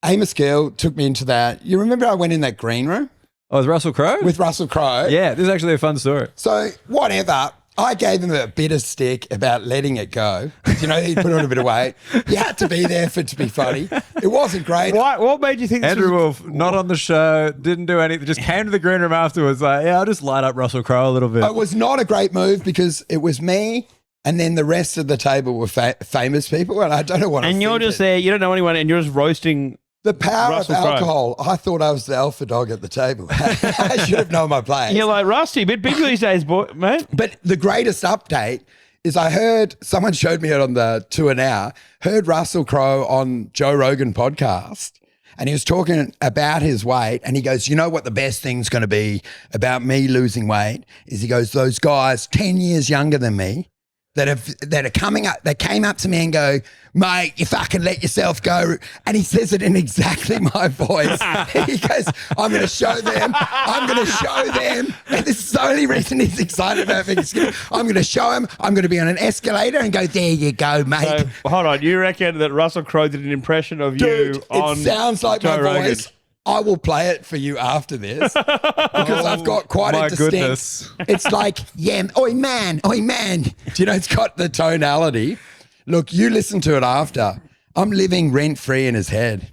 Amos Gill took me into that. You remember I went in that green room Oh, with Russell Crowe? with Russell Crowe? Yeah, this is actually a fun story. So whatever, I gave him a bit of stick about letting it go. He'd put on a bit of weight. You had to be there for it to be funny. It wasn't great. What made you think this Andrew was... Wolfe, not on the show, didn't do anything, just came to the green room afterwards like, yeah, I'll just light up Russell Crowe a little bit. It was not a great move because it was me and then the rest of the table were famous people and I don't know what I'm And you're thinking. just there, you don't know anyone, and you're just roasting... The power Russell of Crowe. alcohol. I thought I was the alpha dog at the table. I should have known my place. You're like, Rusty, a bit big these days, boy, mate. But the greatest update is I heard, someone showed me it on the 2 an Hour, heard Russell Crowe on Joe Rogan podcast, and he was talking about his weight, and he goes, you know what the best thing's going to be about me losing weight is he goes, those guys 10 years younger than me that are coming up, they came up to me and go, mate, you fucking let yourself go. And he says it in exactly my voice. He goes, I'm going to show them. I'm going to show them. And this is the only reason he's excited about being skinny. I'm going to show him. I'm going to be on an escalator and go, there you go, mate. So, hold on, you reckon that Russell Crowe did an impression of Dude, you on it sounds like Joe my Rogan? voice. I will play it for you after this because I've got quite my a distinct. goodness. It's like, yeah, oi man. Do you know, it's got the tonality. Look, you listen to it after. I'm living rent free in his head.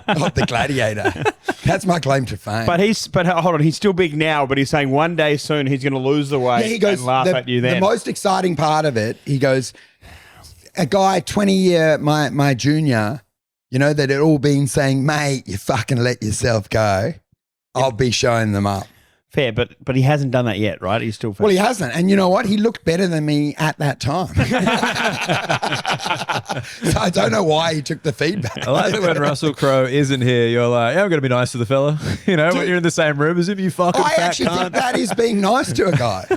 Not the gladiator. That's my claim to fame. But hold on, he's still big now, but he's saying one day soon he's going to lose the weight he goes, and laugh at you then. The most exciting part of it, he goes, a guy 20-year, my junior, that had all been saying, mate, you fucking let yourself go. I'll be showing them up. Fair, but he hasn't done that yet, right? He's still... Well, he hasn't. And you know what? He looked better than me at that time. So I don't know why he took the feedback. I like that when Russell Crowe isn't here, you're like, yeah, I'm going to be nice to the fella. When you're in the same room as him, you fucking I fat actually cunt. think that is being nice to a guy.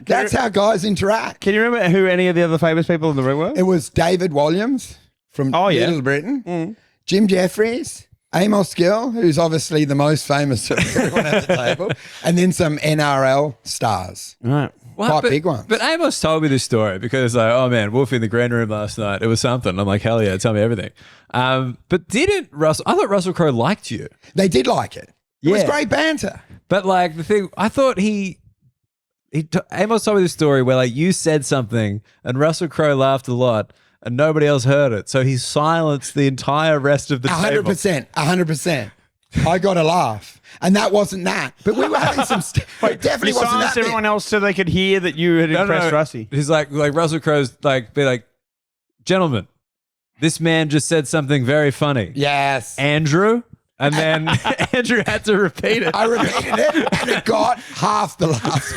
That's how guys interact. Can you remember who any of the other famous people in the room were? It was David Williams from Oh, yeah. Little Britain, Jim Jeffries, Amos Gill, who's obviously the most famous of everyone at the table, and then some NRL stars. Right. Quite big ones. But Amos told me this story because like, oh man, Wolfe in the green room last night. It was something. I'm like, hell yeah, tell me everything. But didn't Russell, I thought Russell Crowe liked you. They did like it. It was Yeah. great banter. But like the thing, I thought Amos told me this story where like you said something and Russell Crowe laughed a lot and nobody else heard it. So he silenced the entire rest of the table. 100%. I got a laugh. And that wasn't that. But we were having some... it definitely You wasn't silenced that. everyone else so they could hear that you had impressed Rusty. He's like Russell Crowe's like, be like, gentlemen, this man just said something very funny. Yes. Andrew, And then Andrew had to repeat it. I repeated it, and it got half the laughs,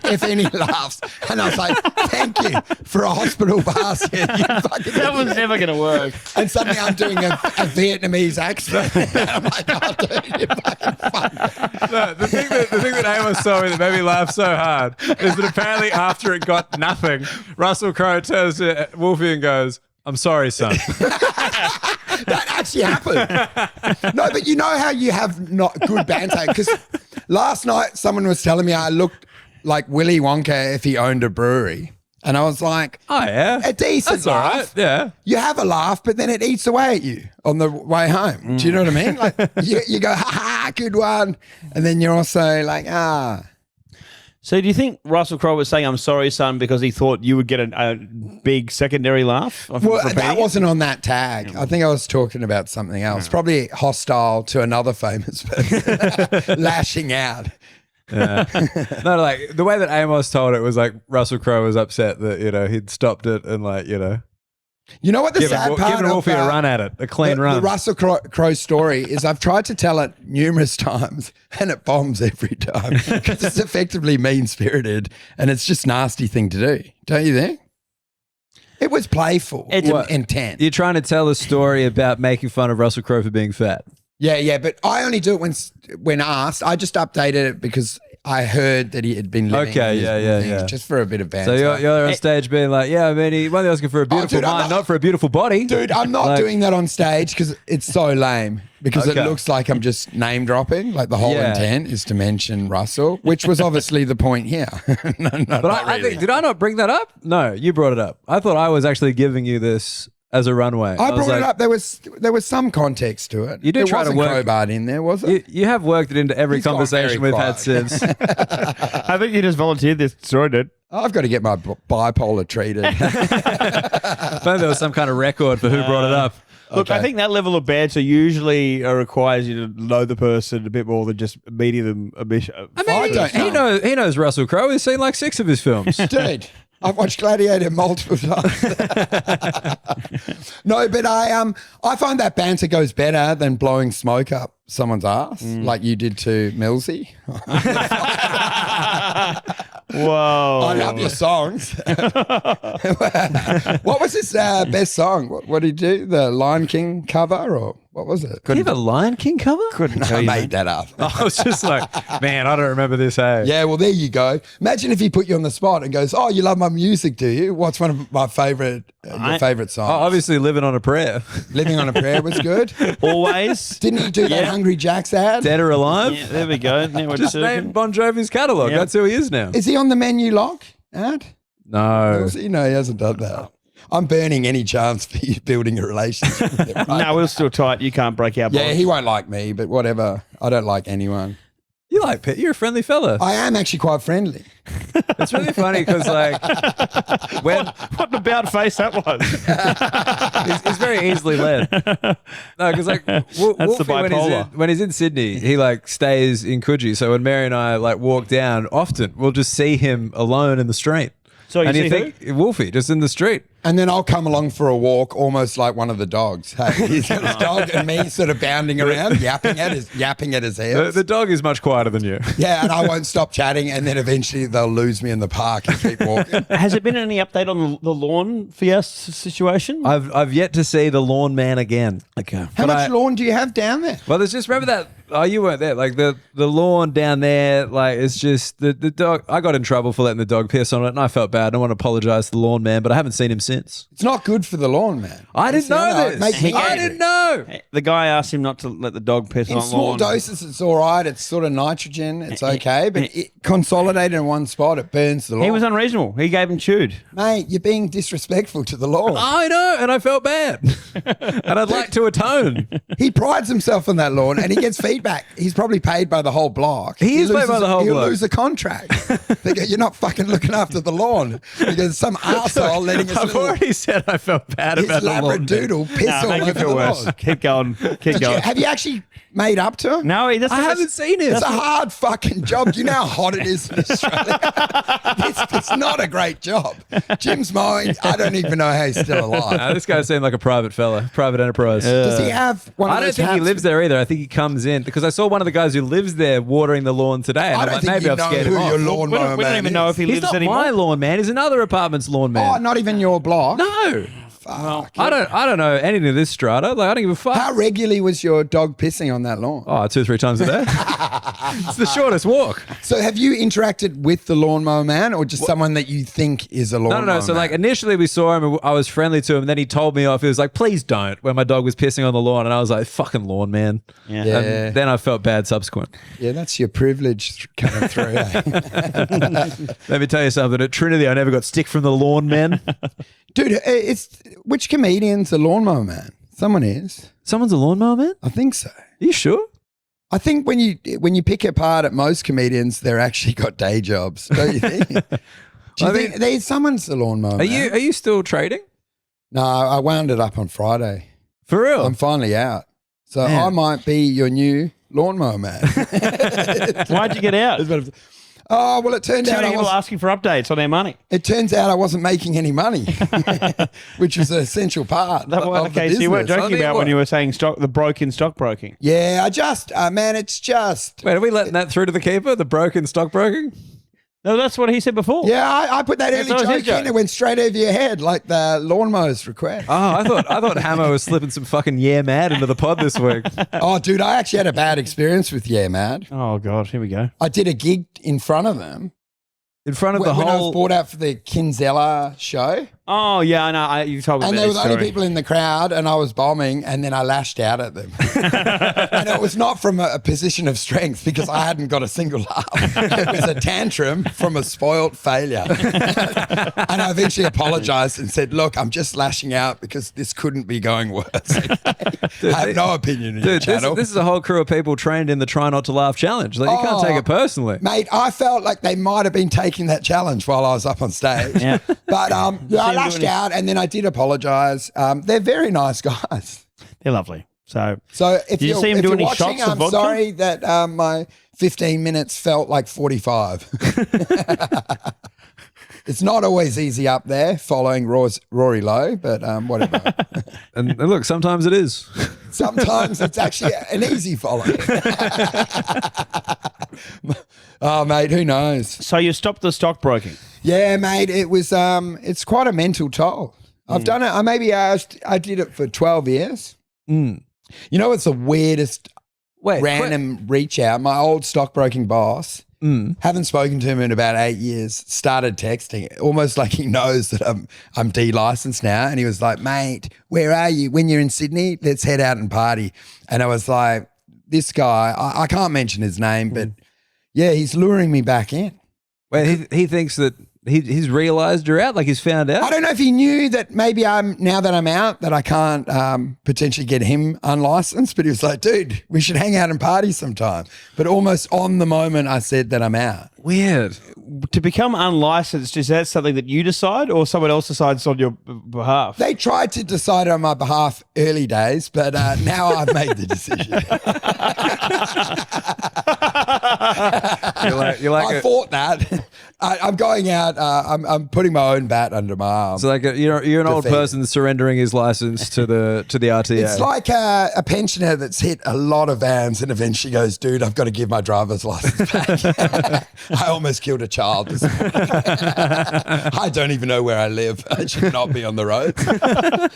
if any laughs. And I was like, thank you for a hospital basket. You fucking That was idiot. never going to work. And suddenly I'm doing a Vietnamese accent. And I'm like, oh, dude, you fucking fuck. No, the thing that Amos told me that made me laugh so hard is that apparently after it got nothing, Russell Crowe turns to Wolfe and goes, "I'm sorry, son." That actually happened. No, but you know how you have not good banter? Because last night someone was telling me I looked like Willy Wonka if he owned a brewery. And I was like, Oh, yeah. a decent That's all laugh. right. Yeah. You have a laugh, but then it eats away at you on the way home. Do you know what I mean? Like you go, ha ha, good one. And then you're also like, ah. So do you think Russell Crowe was saying, "I'm sorry, son," because he thought you would get a big secondary laugh? Well, that wasn't on that tag. I think I was talking about something else. Probably hostile to another famous person, lashing out. Yeah. No, like the way that Amos told it was like Russell Crowe was upset that, he'd stopped it and You know what the sad part giving of Wolfie a run at it, a clean the run. Russell Crowe story is I've tried to tell it numerous times and it bombs every time because it's effectively mean-spirited and it's just a nasty thing to do. Don't you think? It was playful intent. You're trying to tell a story about making fun of Russell Crowe for being fat. Yeah, but I only do it when asked. I just updated it because I heard that he had been living Okay, his yeah. things, just for a bit of banter. So you're on stage being like, yeah, I mean, he wasn't asking for a beautiful dude, I'm mind, not- not for a beautiful body. Dude, I'm not Like- doing that on stage because it's so lame. Because Okay. it looks like I'm just name dropping. Like the whole Yeah. intent is to mention Russell, which was obviously the point here. No, But I think, did I not bring that up? No, you brought it up. I thought I was actually giving you this as a runway. I was brought it like, up. There was some context to it. You did there try to wasn't work- Crowbar in there, was it? You have worked it into every He's gone conversation very we've had quiet. since. I think you just volunteered this story, dude. I've got to get my bipolar treated. Maybe there was some kind of record for who brought it up. Look, I think that level of banter usually requires you to know the person a bit more than just meeting them a bit. I don't He knows Russell Crowe. He's seen like 6 of his films. Dude, I've watched Gladiator multiple times. No, but I find that banter goes better than blowing smoke up someone's ass, like you did to Millsy. Whoa. I love your songs. What was his best song? What did he do? The Lion King cover, or what was it? Did he have a Lion King cover? Couldn't I tell you. made that up. I was just like, man, I don't remember this. Hey, Yeah, well, there you go. Imagine if he put you on the spot and goes, "Oh, you love my music, do you? What's one of my favorite your favorite songs?" Oh, obviously living on a prayer. "Living on a Prayer" was good. Always. Didn't he do that Hungry Jack's ad? Dead or alive? Yeah, there we go. Now we're Just circling. name Bon Jovi's catalog. Yep. That's who he is now. Is he on the Menu Lock ad? No. No, he hasn't done that. I'm burning any chance for you building a relationship with him. Right? No, we're still tight. You can't break our Yeah, bonds. he won't like me, but whatever. I don't like anyone. You like Pete? You're a friendly fella. I am actually quite friendly. It's really funny because like when What an about face that was. he's very easily led. No, because like Wolfie, the bipolar. when he's in Sydney, he like stays in Coogee. So when Mary and I like walk down, often we'll just see him alone in the street. So you and see you think Wolfie just in the street. And then I'll come along for a walk, almost like one of the dogs. Hey, he's got his dog and me sort of bounding around, yapping at his heels. The dog is much quieter than you. Yeah, and I won't stop chatting, and then eventually they'll lose me in the park and keep walking. Has there been any update on the lawn fiesta situation? I've yet to see the lawn man again. Okay. How much lawn do you have down there? Well, there's just remember that. Oh, you weren't there. Like the lawn down there, like it's just the dog. I got in trouble for letting the dog piss on it, and I felt bad. I want to apologize to the lawn man, but I haven't seen him since. It's not good for the lawn, man. I didn't know It this. makes me I angry. didn't know. The guy asked him not to let the dog piss In on small lawn. doses, it's all right. It's sort of nitrogen. It's okay. But consolidated in one spot, it burns the lawn. He was unreasonable. He gave him chewed. Mate, you're being disrespectful to the lawn. I know, and I felt bad, and I'd like to atone. He prides himself on that lawn and he gets feedback. He's probably paid by the whole block. He is paid by the whole he'll block. lose a contract. They go, "You're not fucking looking after the lawn." Because some arsehole letting his I've little already said I felt bad his about the lawn. labradoodle piss all Make over it feel the worse. lawn. Keep going. Keep going. Have you actually made up to him? No, he doesn't. I haven't seen it. It's a hard fucking job. Do you know how hot it is in Australia? it's not a great job. Jim's mowing. I don't even know how he's still alive. This guy seemed like a private fella, private enterprise. Does he have one of I don't those think he hats? lives there either. I think he comes in because I saw one of the guys who lives there watering the lawn today. And I I'm don't like, think maybe you I've know scared who him your off. lawnmower We don't even know if he He's lives not anymore. my lawn man. He's another apartment's lawn man. Oh, not even your block? No. Fuck. I don't know anything of this strata. Like I don't give a fuck. How regularly was your dog pissing on that lawn? Oh, 2-3 times a day. It's the shortest walk. So have you interacted with the lawnmower man or just someone that you think is a lawnmower No. So man? like initially we saw him and I was friendly to him and then he told me off. He was like, please don't, when my dog was pissing on the lawn. And I was like, fucking lawn man. Yeah. Yeah. And then I felt bad subsequent. Yeah, that's your privilege coming through. Eh? Let me tell you something. At Trinity, I never got stick from the lawn man. Dude, it's which comedian's a lawnmower man? Someone is. Someone's a lawnmower man? I think so. Are you sure? I think when you pick apart at most comedians, they're actually got day jobs, don't you think? Do you think there's someone's a lawnmower man? Are you still trading? No, I wound it up on Friday. For real? I'm finally out. So Man. I might be your new lawnmower man. Why'd you get out? Oh, well, it turned Too out many I people was asking for updates on their money. It turns out I wasn't making any money, which was an essential part That of was the the case you weren't business. joking about when you were saying the broken stockbroking. Yeah, I just, man, it's just. Wait, are we letting that through to the keeper? The broken stockbroking? No, that's what he said before. Yeah, I put that early That's always his joke in. joke. It went straight over your head like the lawnmower's request. Oh, I thought Hammer was slipping some fucking yeah mad into the pod this week. Oh, dude, I actually had a bad experience with Yeah Mad. Oh, God. Here we go. I did a gig in front of them In front of the when I was whole. brought out for the Kinzella show. Oh, yeah, I know. You told me And about there this was only story. people in the crowd, and I was bombing, and then I lashed out at them. And it was not from a position of strength because I hadn't got a single laugh. It was a tantrum from a spoilt failure. And I eventually apologized and said, look, I'm just lashing out because this couldn't be going worse. I have no opinion in your Dude, channel. this is a whole crew of people trained in the try not to laugh challenge. Like, you can't take it personally. Mate, I felt like they might have been taking that challenge while I was up on stage. Yeah. But I lashed out and then I did apologize. They're very nice guys. They're lovely. So If Did you you're, see him if do you're any watching, shots of I'm vodka? sorry that my 15 minutes felt like 45. It's not always easy up there following Rory Lowe, but whatever. And look, sometimes it is. Sometimes it's actually an easy follow. Oh, mate, who knows? you stopped the stockbroking. Yeah, mate, it was. It's quite a mental toll. I've done it. I did it for 12 years. You know, it's the weirdest random reach out. My old stockbroking boss, haven't spoken to him in about 8 years, started texting, almost like he knows that I'm de-licensed now. And he was like, mate, where are you? When you're in Sydney, let's head out and party. And I was like, this guy, I can't mention his name, but yeah, he's luring me back in. Wait, he thinks that he's realised you're out, like he's found out? I don't know if he knew that maybe now that I'm out, that I can't potentially get him unlicensed, but he was like, dude, we should hang out and party sometime. But almost on the moment I said that I'm out. Weird. To become unlicensed, is that something that you decide or someone else decides on your behalf? They tried to decide on my behalf early days, but now I've made the decision. I fought that. I'm going out. I'm putting my own bat under my arm. So like you're an old Defeat. person surrendering his license to the RTA. It's like a pensioner that's hit a lot of vans and eventually goes, dude, I've got to give my driver's license back. I almost killed a child this morning. I don't even know where I live. I should not be on the road.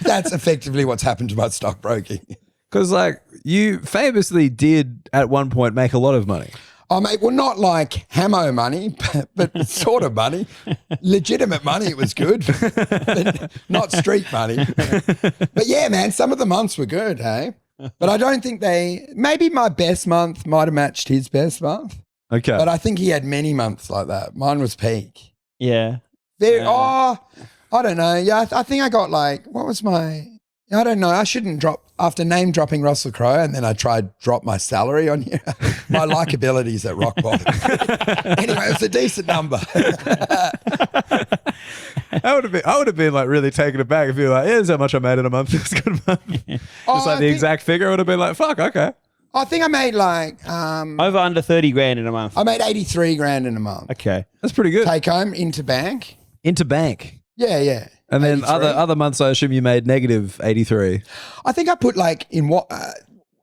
That's effectively what's happened to my stockbroking. Because like you famously did at one point make a lot of money. Oh, mate, well, not like Hamo money, but sort of money. Legitimate money, it was good. But not street money. But yeah, man, some of the months were good, hey? But I don't think maybe my best month might have matched his best month. Okay. But I think he had many months like that. Mine was peak. Yeah. I don't know. Yeah, I think I got like, what was I don't know. I shouldn't after name dropping Russell Crowe, and then I tried drop my salary on here. My likability's at rock bottom. Anyway, it was a decent number. I would have been like really taken aback if you were like, yeah, this is how much I made in a month. It's a good month. Just like the exact figure. I would have been like, fuck, okay. I think I made like over under 30 grand in a month. I made 83 grand in a month. Okay, that's pretty good. Take home into bank. Into bank. Yeah. And then other months, I assume you made negative 83. I think I put like in what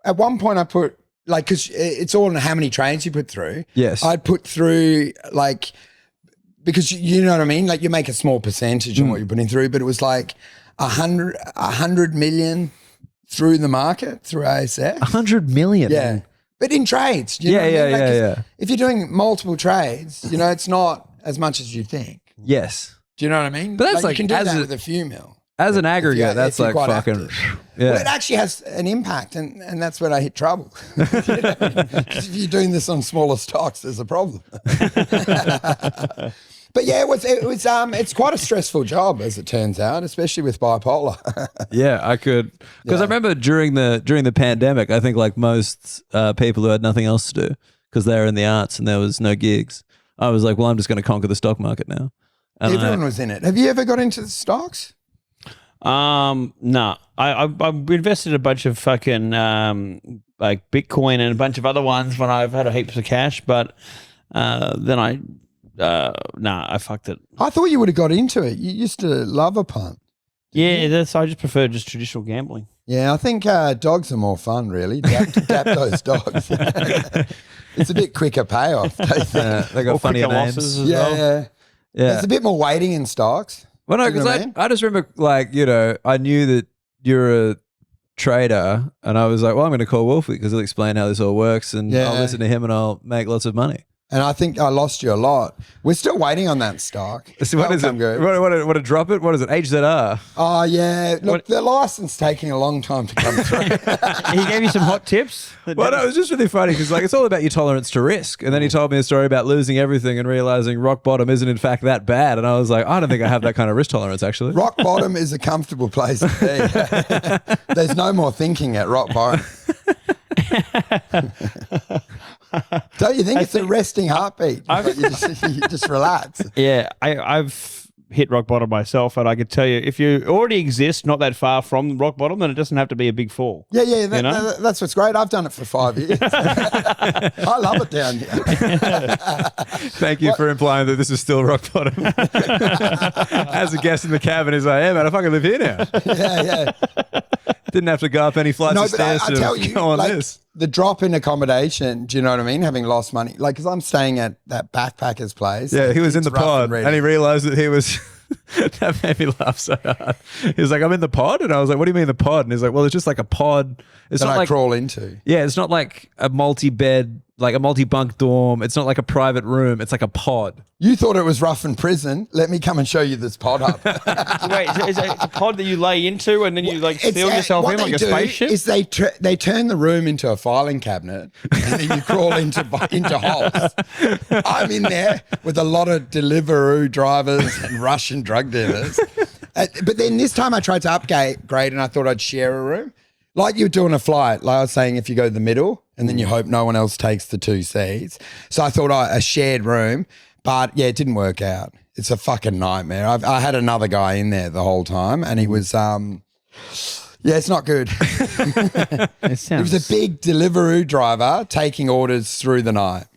at one point I put like because it's all in how many trains you put through. Yes, I'd put through like because you know what I mean. Like you make a small percentage on what you're putting through, but it was like 100 million. Through the market, through ASX. 100 million? Yeah. But in trades. You know what I mean? Yeah. If you're doing multiple trades, you know, it's not as much as you think. Yes. Do you know what I mean? But that's you can do that with a few mil. As an aggregate, that's like fucking... Yeah. Well, it actually has an impact, and that's when I hit trouble. Because if you're doing this on smaller stocks, there's a problem. But yeah, it's quite a stressful job as it turns out, especially with bipolar. Yeah, I could because I remember during the pandemic, I think like most people who had nothing else to do because they were in the arts and there was no gigs. I was like, well, I'm just going to conquer the stock market now. And everyone was in it. Have you ever got into the stocks? No. I invested a bunch of fucking like Bitcoin and a bunch of other ones when I've had heaps of cash, but then I I fucked it. I thought you would have got into it. You used to love a punt. Yeah, I just prefer just traditional gambling. Yeah, I think dogs are more fun, really. Dap those dogs. It's a bit quicker payoff. They got funnier names. As well. Yeah. There's a bit more waiting in stocks. Well, no, because I just remember, like, you know, I knew that you're a trader, and I was like, well, I'm going to call Wolfe because he'll explain how this all works, and I'll listen to him, and I'll make lots of money. And I think I lost you a lot. We're still waiting on that stock. So what is it? What to drop it? What is it? HZR? Oh, yeah. Look, the license taking a long time to come through. He gave you some hot tips? Well, no, it was just really funny because like it's all about your tolerance to risk. And then he told me a story about losing everything and realizing rock bottom isn't in fact that bad. And I was like, I don't think I have that kind of risk tolerance, actually. Rock bottom is a comfortable place to be. There's no more thinking at rock bottom. Don't you think it's a resting heartbeat? You just relax. Yeah, I've hit rock bottom myself, and I could tell you, if you already exist not that far from rock bottom, then it doesn't have to be a big fall. Yeah, that's what's great. I've done it for 5 years. I love it down here. Thank you for implying that this is still rock bottom. As a guest in the cabin, he's like, "Yeah, man, I fucking live here now." Yeah. Didn't have to go up any flights of stairs to go on this. The drop in accommodation, do you know what I mean? Having lost money. Like, because I'm staying at that backpacker's place. Yeah, he was in the pod and he realized that he was... That made me laugh so hard. He was like, I'm in the pod? And I was like, what do you mean the pod? And he's like, well, it's just like a pod. It's that not I like crawl into. Yeah, it's not like a multi-bed, like a multi-bunk dorm. It's not like a private room. It's like a pod. You thought it was rough in prison. Let me come and show you this pod hub. Wait, is it a pod that you lay into and then you like seal yourself in like a spaceship? Is they turn the room into a filing cabinet and then you crawl into holes. I'm in there with a lot of Deliveroo drivers and Russian drug dealers. But then this time I tried to upgrade and I thought I'd share a room. Like you're doing a flight, like I was saying, if you go to the middle and then you hope no one else takes the 2 seats. So I thought a shared room. But yeah, it didn't work out. It's a fucking nightmare. I had another guy in there the whole time, and he was, it's not good. He was a big Deliveroo driver taking orders through the night.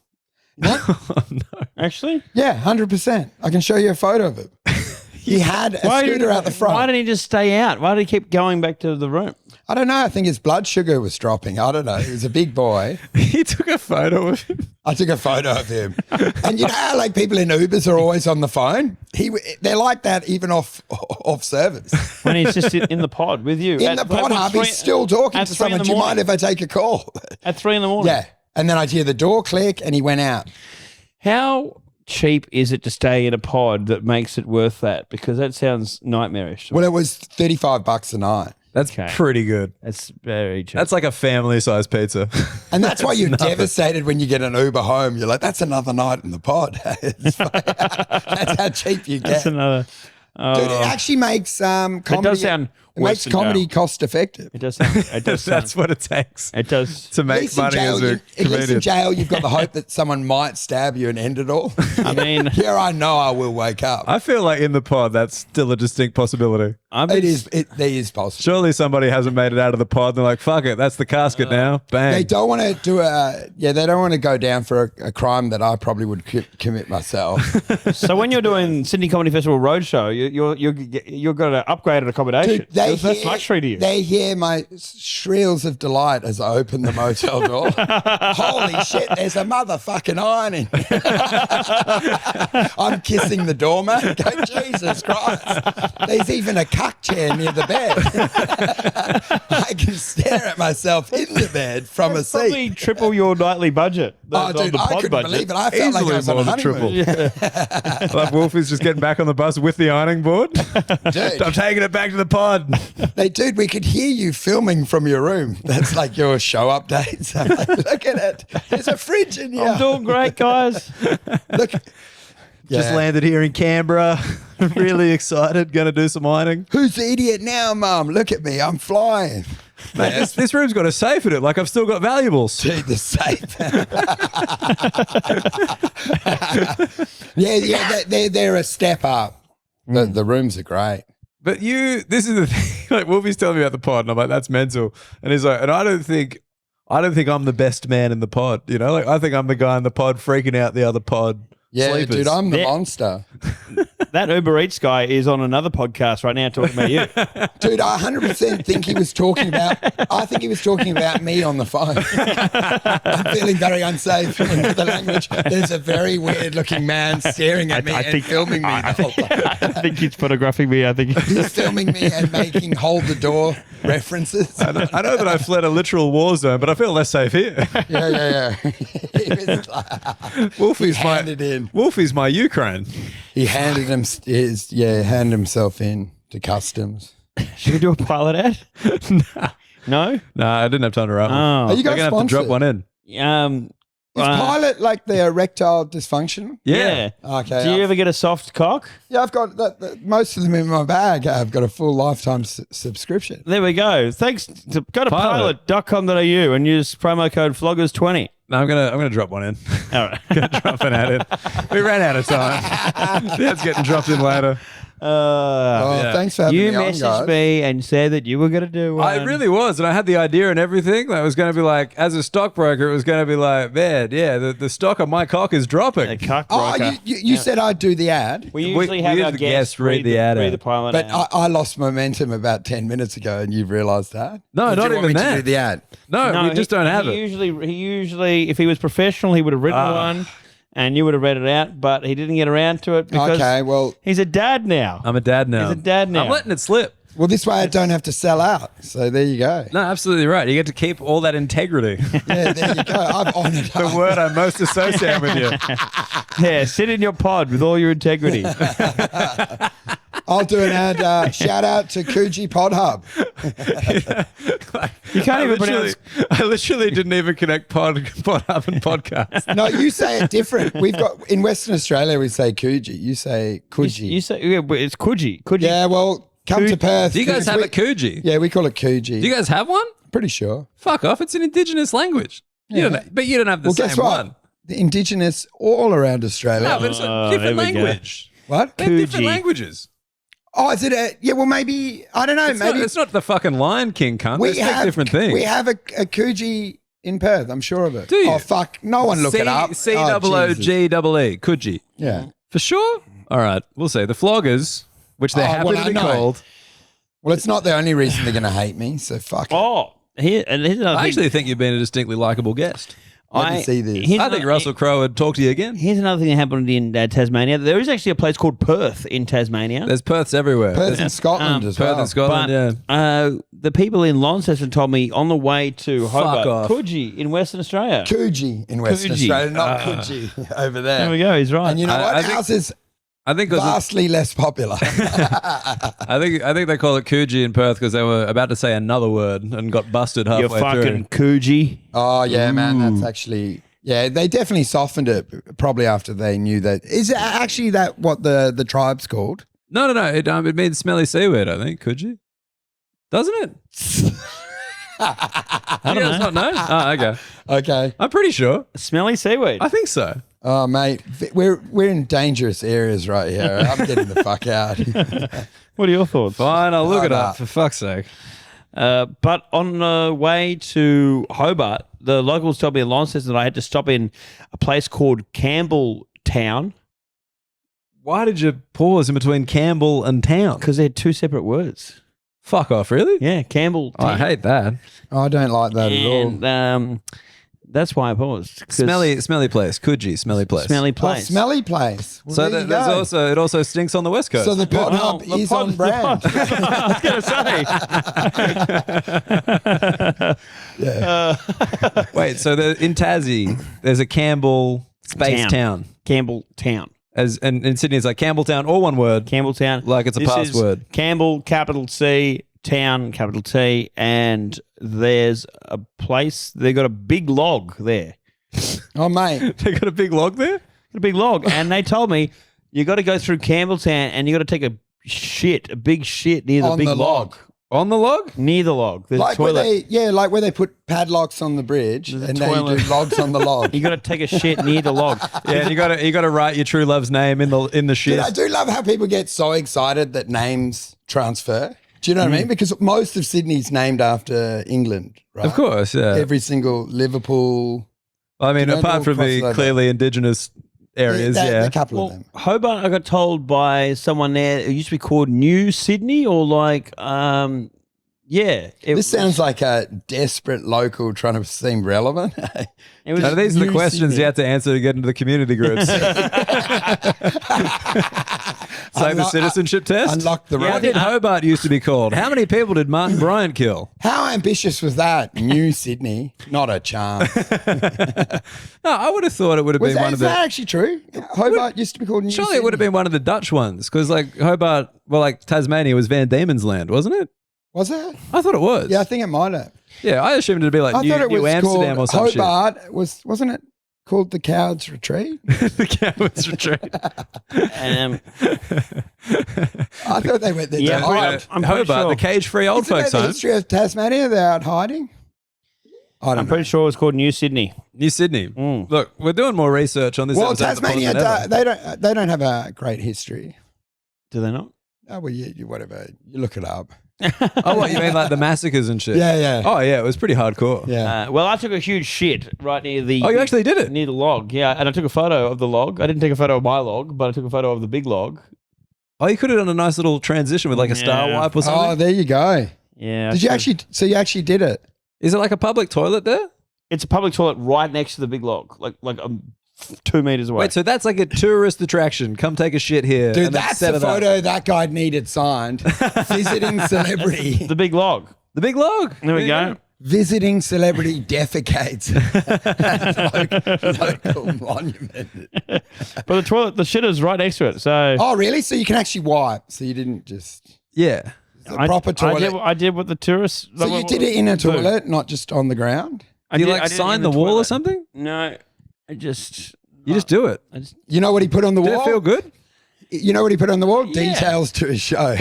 What? Oh, no. Actually? Yeah, 100%. I can show you a photo of it. He had a scooter out the front. Why didn't he just stay out? Why did he keep going back to the room? I don't know. I think his blood sugar was dropping. I don't know. He was a big boy. He took a photo of him. I took a photo of him. And you know how like people in Ubers are always on the phone? They're like that even off service. When he's just in the pod with you. In the pod hub, he's still talking to someone. Do you mind if I take a call? At 3 a.m? Yeah. And then I'd hear the door click and he went out. How cheap is it to stay in a pod that makes it worth that? Because that sounds nightmarish. Well, it was $35 a night. That's pretty good. That's very cheap. That's like a family-sized pizza. And that's why you're devastated when you get an Uber home. You're like, that's another night in the pod. That's how cheap you get. That's another. Dude, it actually makes comedy. It does sound It makes worse than comedy jail. cost effective. It does sound. It does sound. That's what it takes It does. to At make least in money jail, as a at least in comedian. jail, you've got the hope that someone might stab you and end it all. I mean, Here I know I will wake up. I feel like in the pod, that's still a distinct possibility. there Is possible. Surely somebody hasn't made it out of the pod. And they're like, fuck it, that's the casket now. Bang. They don't want to do they don't want to go down for a crime that I probably would commit myself. So when you're doing Sydney Comedy Festival Roadshow, you're got an upgraded accommodation. Dude, they That's hear, luxury to you. They hear my shrills of delight as I open the motel door. Holy shit, there's a motherfucking ironing. I'm kissing the doormat. Go, Jesus Christ. There's even a cuck chair near the bed. I can stare at myself in the bed from a seat. Probably triple your nightly budget. Oh, dude, the I pod couldn't budget. believe it. I felt like I was on a Easily more honeymoon. than triple. Like Wolfe is just getting back on the bus with the ironing board. Dude, I'm taking it back to the pod. dude, we could hear you filming from your room. That's like your show updates. I'm like, look at it. There's a fridge in here. I'm doing great, guys. Look. Just Yeah. landed here in Canberra. Really excited. Going to do some ironing. Who's the idiot now, Mum? Look at me. I'm flying. Mate, this room's got a safe in it. Like I've still got valuables. Dude, the safe. They're a step up. The rooms are great. But this is the thing. Like Wolfie's telling me about the pod, and I'm like, that's mental. And he's like, and I don't think I'm the best man in the pod. You know, like I think I'm the guy in the pod freaking out the other pod. Yeah, sleepers. dude, I'm the Yeah. monster. That Uber Eats guy is on another podcast right now talking about you. Dude, I 100% think he was talking about. I think he was talking about me on the phone. I'm feeling very unsafe in the language. There's a very weird-looking man staring at me and filming me the whole time. I think he's photographing me. I think He's filming me and making hold the door references. I know that I fled a literal war zone, but I feel less safe here. Yeah. He was like, Wolfie's he handed in. Wolfie's my Ukraine. He handed handed himself in to customs. should we do a pilot ad? No. No, I didn't have time to wrap. Oh. Are you We're guys gonna have to sponsored? drop one in. Is pilot like the erectile dysfunction? Yeah. Okay. Do you ever get a soft cock? Yeah, I've got most of them in my bag. I've got a full lifetime subscription. There we go. Thanks. Go to pilot.com.au and use promo code floggers20. No, I'm gonna drop one in. All right. Gonna drop an ad in. We ran out of time. That's getting dropped in later. Yeah. Thanks for having You me on, messaged guys. me and said that you were going to do one. I really was, and I had the idea and everything. That was going to be like, as a stockbroker, it was going to be like, man, yeah, the stock on my cock is dropping. A cock Oh, broker. you said I'd do the ad, We usually have we our have the guests guests read the ad read out. the pilot but ad. I lost momentum about 10 minutes ago, and you've realised that. No, Or do not you want even me that. To do the ad. No, we just don't have he it. Usually, if he was professional, he would have written one and you would have read it out, but he didn't get around to it because Okay, well, he's a dad now. I'm a dad now. He's a dad now. I'm letting it slip. this way I don't have to sell out. So there you go. No, absolutely right. You get to keep all that integrity. Yeah, there you go. I've honoured The word I most associate with you. Yeah, sit in your pod with all your integrity. I'll do an ad. Shout out to Coogee Pod Hub. You can't even pronounce. I literally didn't even connect pod up and podcast. No, you say it different. We've got in Western Australia we say Coogee. You say Coogee. You say yeah, but it's Coogee. Coogee. Yeah, well, come to Perth. Do you guys have a Coogee? Yeah, we call it Coogee. Do you guys have one? Pretty sure. Fuck off. It's an indigenous language. You don't, but you don't have the Well, same guess what? one. The Indigenous all around Australia. No, but it's a different there we go. language. What? They have different Coogee. languages. Oh, is it a? Yeah, well, maybe I don't know. It's, maybe it's not the fucking Lion King, cunt. we They speak have different things. We have a Coogee in Perth. I'm sure of it. Do you? Oh fuck! No one look it up. C-O-O-G-E-E, Coogee. Yeah. For sure? All right. We'll say the floggers, which they're happy well, to I be know. called. Well, it's not the only reason they're going to hate me. So fuck. it. Oh, here's another I thing. actually think you've been a distinctly likable guest. Let me see this. here's I think another- Russell Crowe would talk to you again. Here's another thing that happened in Tasmania. There is actually a place called Perth in Tasmania. There's Perths everywhere. Perth in Scotland as well. Perth in Scotland, But yeah. the people in Launceston told me on the way to Hobart, off. Coogee in Western Australia. Coogee in Western Coogee. Australia, not Coogee over there. There we go. He's right. And you know I what? think- Ours is I think 'cause vastly less popular. I think they call it Coogee in Perth because they were about to say another word and got busted halfway you fucking through. Coogee. Oh yeah, man, that's actually they definitely softened it probably after they knew that. Is it actually that what the tribe's called? No. It means smelly seaweed, I think. Could you? Doesn't it? I don't know. Not know? Oh, okay. Okay. I'm pretty sure. Smelly seaweed. I think so. Oh, mate, we're in dangerous areas right here. I'm getting the fuck out. What are your thoughts? Fine, I'll look it nah. up, for fuck's sake. But on the way to Hobart, the locals told me in Launceston that I had to stop in a place called Campbelltown Why did you pause in between Campbell and town? because they had two separate words. Fuck off, really? Yeah, Campbelltown. Oh, I hate that. I don't like that at all. And that's why I paused. 'cause Smelly place. Coogee, smelly place. Smelly Oh, place. smelly place. Well, So there you there's go. also it also stinks on the West Coast. So the pod hub the is pod- on the brand. pod- I was going to say. Wait, so in Tassie, there's a Campbell space town. Campbelltown. And in Sydney, it's like Campbelltown, all one word. Campbelltown. Like it's a This password. is Campbell, capital C, town, capital T, and there's a place, they got a big log there. Oh, mate. They got a big log there? A big log. And they told me you got to go through Campbelltown and you got to take a big shit near the On big the log. On the log? Near the log. There's a Like where toilet. like where they put padlocks on the bridge There's a and now you toilet. do logs on the log. You got to take a shit near the log. Yeah, and you gotta write your true love's name in the shit. Dude, I do love how people get so excited that names transfer. Do you know what I mean? Because most of Sydney's named after England, right? Of course, yeah. Every single Liverpool. I mean, You know, apart they'll from the cross over. clearly indigenous areas, A couple of Well, them. Hobart, I got told by someone there, it used to be called New Sydney or like, yeah. This sounds like a desperate local trying to seem relevant. It was So these are the New questions Sydney. you have to answer to get into the community groups. It's like the citizenship test. Unlock the What road. did Hobart used to be called? How many people did Martin Bryant kill? How ambitious was that? New Sydney? Not a chance. No, I would have thought it would have Was been one that, of is that the. actually true? Hobart used to be called New Surely Sydney. it would have been one of the Dutch ones because, like Hobart, well, like Tasmania was Van Diemen's land, wasn't it? Was it? I thought it was. Yeah, I think it might have. Yeah, I assumed it'd be like I thought it New was Amsterdam called or some Hobart. Wasn't it called the Cow's Retreat? shit. The Cowards Retreat. I thought they went there. Yeah, to I'm hide. pretty- I'm pretty Hobart, sure. the cage-free old Isn't that folks the home. history of Tasmania? They're out hiding. I don't I'm know. pretty sure it was called New Sydney. New Sydney. Look, we're doing more research on this. Well, episode of the Tasmania, Pod than ever. they don't have a great history. Do they not? Oh, well, you whatever. You look it up. Oh, what you mean, like the massacres and shit? Yeah, yeah. Oh, yeah, it was pretty hardcore. Yeah. Well, I took a huge shit right near the. Oh, you actually did it? Near the log, yeah. And I took a photo of the log. I didn't take a photo of my log, but I took a photo of the big log. Oh, you could have done a nice little transition with like a star Yeah. wipe or something. Oh, there you go. Yeah. Did you actually? So you actually did it? Is it like a public toilet there? It's a public toilet right next to the big log, like 2 meters away. Wait, so that's like a tourist attraction. Come take a shit here. Dude, and then that's set the it up. photo that guy needed signed. Visiting celebrity. the big log. The big log. There we go. Visiting celebrity defecates at local monument. But the toilet, the shitter's right next to it. So Oh, really? So you can actually wipe. So you didn't just Yeah. the proper toilet. I did what the tourists. So you did it in a toilet, not just on the ground. Do you like sign the wall or something? No, I just. You just do it. I just You know what he put on the Did wall? it feel good? You know what he put on the wall? Yeah. Details to his show.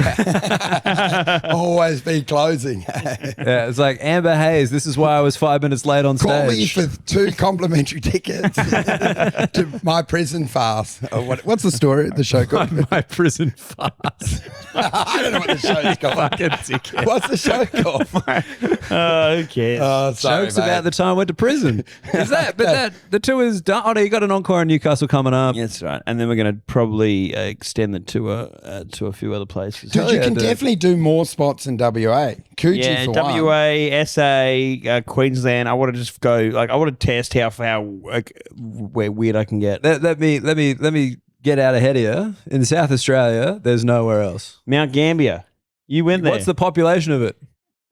Always be closing. Yeah, it's like Amber Hayes. This is why I was 5 minutes late on Call me stage. for 2 complimentary tickets to my prison farce. Oh, what's the story? The show called? My prison fast. I don't know what the show's called. Fucking dickhead. What's the show called? who cares? Oh, sorry, Jokes mate. about the time I went to prison. Is that? But the tour is done. Oh no, you got an encore in Newcastle coming up. That's right. And then we're going to probably extend the tour to a few other places. Dude, you yeah, can dude. definitely do more spots in WA. Coogee Yeah, for one. WA, SA, Queensland. I want to just go. Like, I want to test how where weird I can get. Let me get out ahead of you. In South Australia, there's nowhere else. Mount Gambier. You went there. What's the population of it?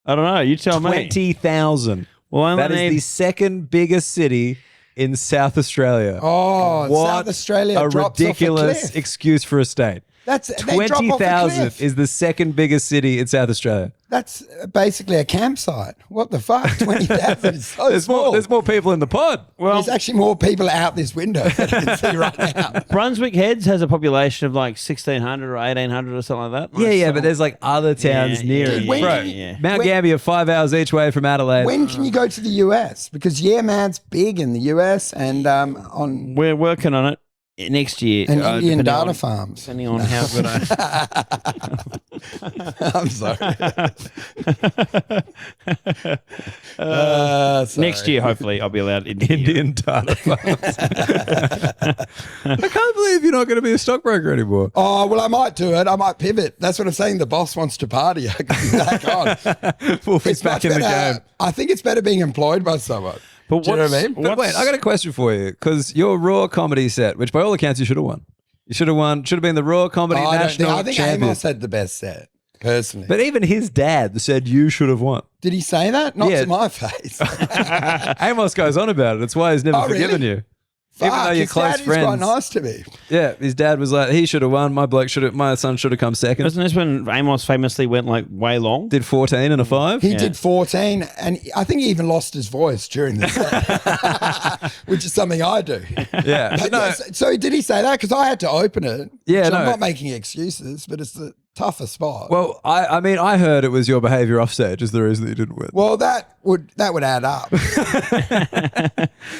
I don't know. You tell me. 20,000. Well, I only That is need- the second biggest city in South Australia. Oh, What South Australia a drops ridiculous off a cliff. excuse for a state. They drop off a 20,000 cliff. is the second biggest city in South Australia. That's basically a campsite. What the fuck? 20,000 is so small. There's more people in the pod. Well, There's actually more people out this window that I can see right now. Brunswick Heads has a population of like 1,600 or 1,800 or something like that. Yeah, but there's like other towns near it. When Bro, can you- Mount Gambier, 5 hours each way from Adelaide. When can you go to the US? Because Man's big in the US and on We're working on it next year. and Indian depending data on- farms. Depending on how good I'm sorry. Sorry. Next year, hopefully, I'll be allowed Indian data farms. I can't believe you're not going to be a stockbroker anymore. Oh, well, I might do it. I might pivot. That's what I'm saying. The boss wants to party. I can be back on. Wolfie's back much in the better- game. I think it's better being employed by someone. But Do you know what I mean? But wait, I got a question for you because your Raw comedy set, which by all accounts you should have won. You should have won. Should have been the Raw comedy national I think champion. Amos had the best set, personally. But even his dad said you should have won. Did he say that? Not Yeah. to my face. Amos goes on about it. It's why he's never Oh, forgiven really? you. Even though you're his close dad is friends. quite nice to me. Yeah, his dad was like, he should have won. My son should have come second. Wasn't this when Amos famously went like way long? Did 14 and a 5. He did 14, and I think he even lost his voice during the set, which is something I do. Yeah. But No, yes, so did he say that? Because I had to open it. Yeah, which no. I'm not making excuses, but it's the tougher spot. well, I mean, I heard it was your behaviour off stage is the reason that you didn't win. Well, that would add up.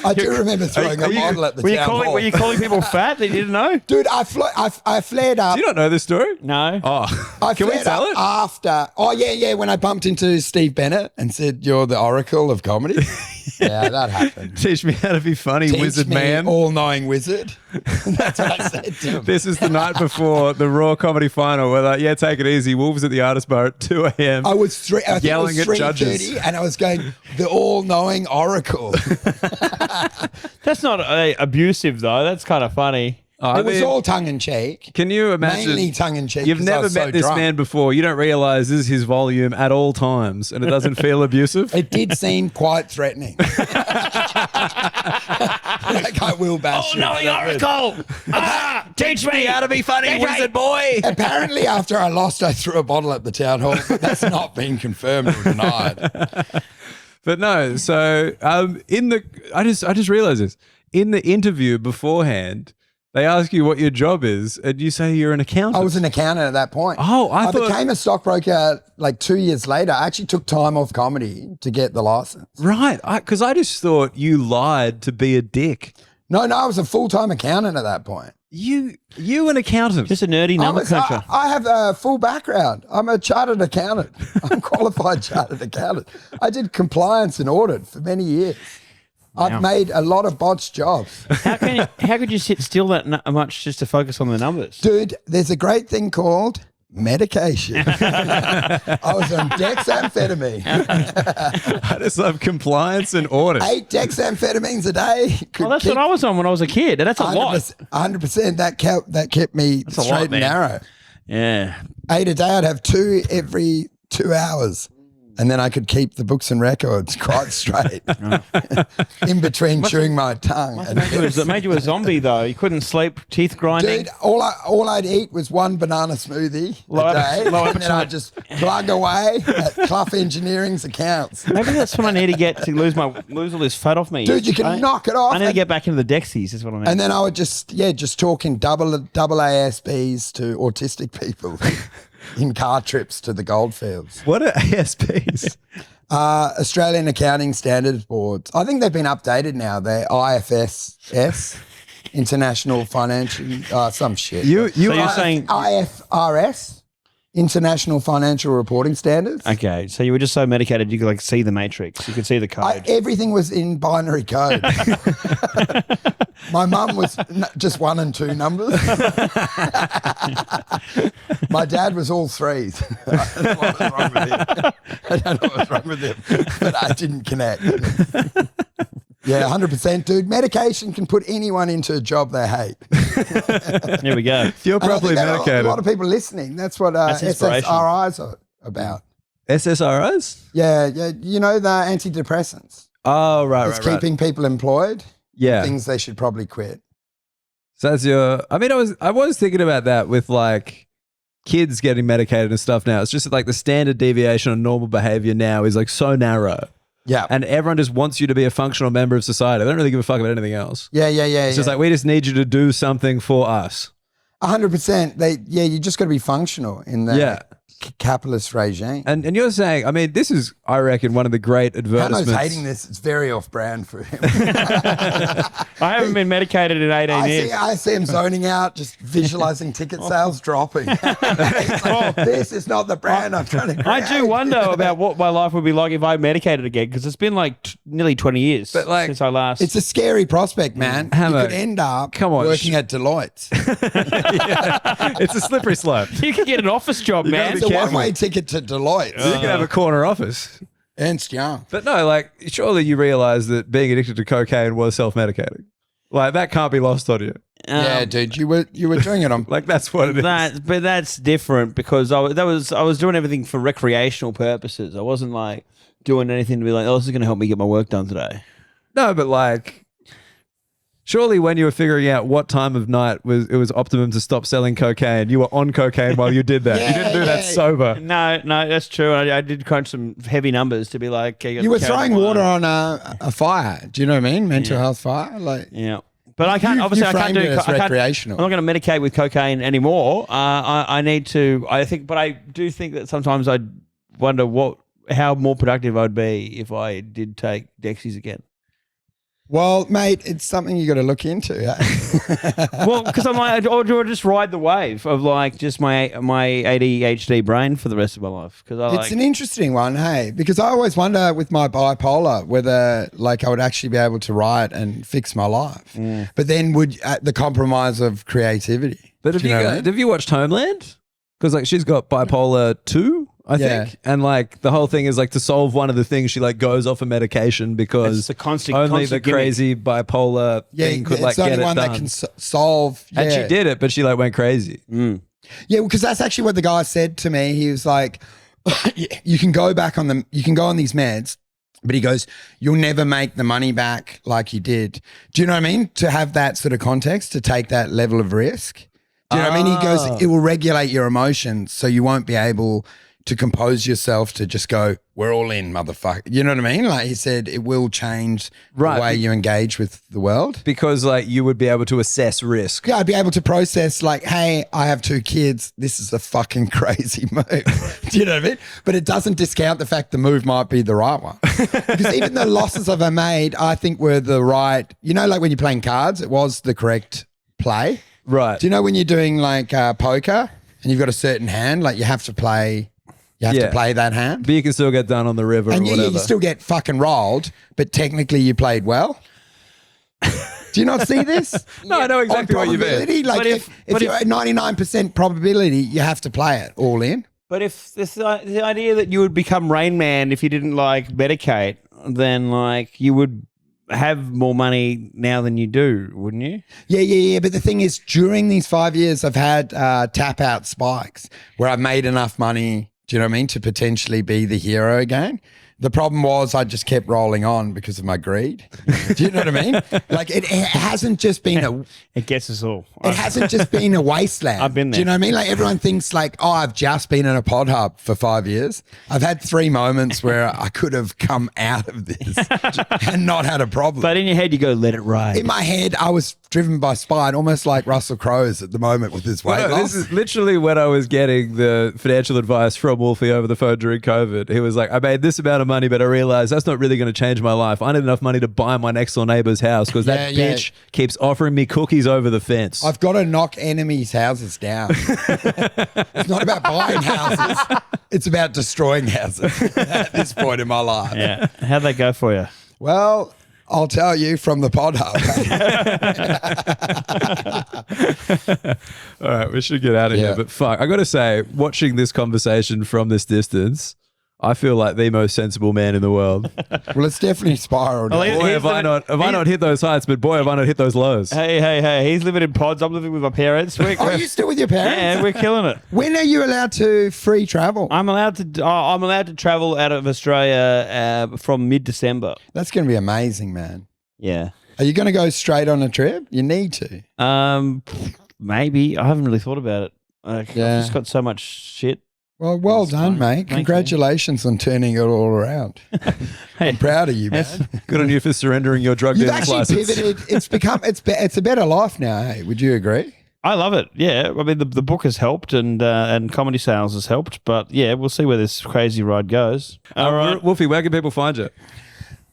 I do remember throwing a bottle at the town hall. Were you calling people fat that you didn't know? Dude, I flared up. Do you not know this story? No. Oh, I can we flared tell up it? after. Oh yeah, when I bumped into Steve Bennett and said, "You're the oracle of comedy." Yeah, that happened. Teach me how to be funny, Teach wizard me, man. all-knowing wizard. That's what I said to him. This is the night before the Raw comedy final. We're like, yeah, take it easy. Wolves at the Artist Bar at 2 a.m. I was Yelling at 3:30, judges. and I was going, the all-knowing oracle. That's not abusive though. That's kind of funny. I It was mean, all tongue-in-cheek. can you imagine? Mainly tongue-in-cheek. You've 'cause I never was met so this drunk. man before. You don't realize this is his volume at all times, and it doesn't feel abusive. It did seem quite threatening. Like I will bash you. oracle! Teach me how to be funny, wizard boy. Apparently, after I lost, I threw a bottle at the town hall, but that's not been confirmed or denied. But no, so I just realized this in the interview beforehand. They ask you what your job is, and you say you're an accountant. I was an accountant at that point. Oh, I thought- became a stockbroker like 2 years later. I actually took time off comedy to get the license. right, because I just thought you lied to be a dick. No, I was a full-time accountant at that point. You an accountant? Just a nerdy number cruncher. I have a full background. I'm a chartered accountant. I'm a qualified chartered accountant. I did compliance and audit for many years. I've made a lot of botched jobs. How could you sit still that much just to focus on the numbers? Dude, there's a great thing called medication. I was on dexamphetamine. I just love compliance and audit. 8 dexamphetamines a day. Well, that's what I was on when I was a kid. And that's a lot. 100%. That kept me a straight lot, and man. narrow. Yeah. 8 a day. I'd have 2 every 2 hours. And then I could keep the books and records quite straight in between chewing my tongue. It made you a zombie though. You couldn't sleep, teeth grinding. Dude, all I'd eat was 1 banana smoothie Low a day, low and then I'd just plug away at Clough Engineering's accounts. Maybe that's what I need to get to lose all this fat off me. Dude, you can knock it off. I need to and- get back into the Dexies. Is what I mean. And then I would just talk in double ASBs to autistic people in car trips to the goldfields. What are ASPs? Australian Accounting Standards Boards. I think they've been updated now. They're IFSS, International Financial, some shit. You so you're are saying IFRS, International Financial Reporting Standards. okay? So you were just so medicated you could like see the matrix. You could see the code. Everything was in binary code. My mum was just 1 and 2 numbers. My dad was all 3s. I don't know what was wrong with him. I don't know what was wrong with him, but I didn't connect. Yeah, 100%, dude. Medication can put anyone into a job they hate. There we go. You're And I properly think there are medicated. A lot of people listening. That's what inspirational. SSRIs are about. SSRIs? Yeah. You know the antidepressants. Oh, right, It's keeping people employed. Yeah. Things they should probably quit. So that's your. I mean, I was thinking about that with like kids getting medicated and stuff now. It's just like the standard deviation on normal behavior now is like so narrow. Yeah. And everyone just wants you to be a functional member of society. They don't really give a fuck about anything else. Yeah. It's just like, we just need you to do something for us. 100%. You just got to be functional in the capitalist regime. And you're saying, I mean, this is, I reckon, one of the great advertisements. Hamo's hating this. It's very off-brand for him. I haven't been medicated in 18 years. I see him zoning out, just visualizing ticket sales dropping. This is not the brand I'm trying to create. I do wonder about what my life would be like if I medicated again, because it's been like nearly 20 years since I last. It's a scary prospect, man. Hamo, you could end up working at Deloitte. It's a slippery slope. You could get an office job, man. It's a one-way ticket to Deloitte. You can have a corner office. Ernst Young. But no, like, surely you realize that being addicted to cocaine was self-medicating. Like, that can't be lost on you. Yeah, dude, you were doing it on like, that's what it is. But that's different, because I was doing everything for recreational purposes. I wasn't like doing anything to be like, oh, this is going to help me get my work done today. No, but like, surely when you were figuring out what time of night it was optimum to stop selling cocaine, you were on cocaine while you did that. You didn't do that sober. No, that's true. I did crunch some heavy numbers to be like, okay, you were throwing water on a fire. Do you know what I mean? Mental health fire. Like, yeah. But I can't. Obviously, I can't do. Recreational. I'm not going to medicate with cocaine anymore. I need to. I think, but I do think that sometimes I wonder how more productive I'd be if I did take Dexies again. Well, mate, it's something you got to look into. Well, because I'm like, or do I just ride the wave of like just my ADHD brain for the rest of my life? Because it's an interesting one, hey, because I always wonder with my bipolar whether like I would actually be able to write and fix my life. But then would the compromise of creativity? But have you watched Homeland? Because like she's got bipolar 2. I think. And like the whole thing is like to solve one of the things she like goes off a medication because it's a constant the crazy bipolar thing could like get it done. It's the only one that can solve. Yeah. And she did it, but she like went crazy. Yeah, because that's actually what the guy said to me. He was like, you can go on these meds, but he goes, you'll never make the money back like you did. Do you know what I mean? To have that sort of context, to take that level of risk. Do you know what I mean? He goes, it will regulate your emotions so you won't be able to compose yourself to just go, we're all in, motherfucker. You know what I mean? Like he said, it will change the way you engage with the world. Because like you would be able to assess risk. Yeah, I'd be able to process like, hey, I have 2 kids. This is a fucking crazy move. Do you know what I mean? But it doesn't discount the fact the move might be the right one. Because even the losses I've made, I think were the right, you know, like when you're playing cards, it was the correct play. Right. Do you know when you're doing like poker and you've got a certain hand, like you have to play... You have to play that hand. But you can still get done on the river and or whatever. You still get fucking rolled, but technically you played well. Do you not see this? No, I know exactly what you mean. Like if you're at 99% probability, you have to play it all in. But if the idea that you would become Rain Man if you didn't like medicate, then like you would have more money now than you do, wouldn't you? Yeah. But the thing is, during these 5 years, I've had tap out spikes where I've made enough money. Do you know what I mean? To potentially be the hero again. The problem was I just kept rolling on because of my greed. Do you know what I mean? Like it hasn't just been it gets us all. It hasn't just been a wasteland. I've been there. Do you know what I mean? Like everyone thinks like, oh, I've just been in a pod hub for 5 years. I've had 3 moments where I could have come out of this and not had a problem. But in your head, you go, let it ride. In my head, I was driven by spite, almost like Russell Crowe's at the moment with his weight loss. This is literally when I was getting the financial advice from Wolfe over the phone during COVID. He was like, I made this amount of money, but I realized that's not really going to change my life. I need enough money to buy my next door neighbor's house because that bitch keeps offering me cookies over the fence. I've got to knock enemies' houses down. It's not about buying houses. It's about destroying houses at this point in my life. Yeah. How'd that go for you? Well, I'll tell you from the pod hub. All right, we should get out of here. But fuck, I got to say, watching this conversation from this distance, I feel like the most sensible man in the world. Well, it's definitely spiraled. Boy, have I not hit those heights, but boy, have I not hit those lows. Hey. He's living in pods. I'm living with my parents. Are you still with your parents? Yeah, we're killing it. When are you allowed to free travel? I'm allowed to travel out of Australia from mid-December. That's going to be amazing, man. Yeah. Are you going to go straight on a trip? You need to. Maybe. I haven't really thought about it. Like, Yeah. I've just got so much shit. Well done, mate. Thank you. Congratulations on turning it all around. Hey, I'm proud of you, man. Good on you for surrendering your drug You've dealer's actually license. pivoted. It's a better life now. Hey, would you agree? I love it. Yeah, I mean the book has helped and comedy sales has helped, but yeah, we'll see where this crazy ride goes. All right. Wolfie, where can people find you?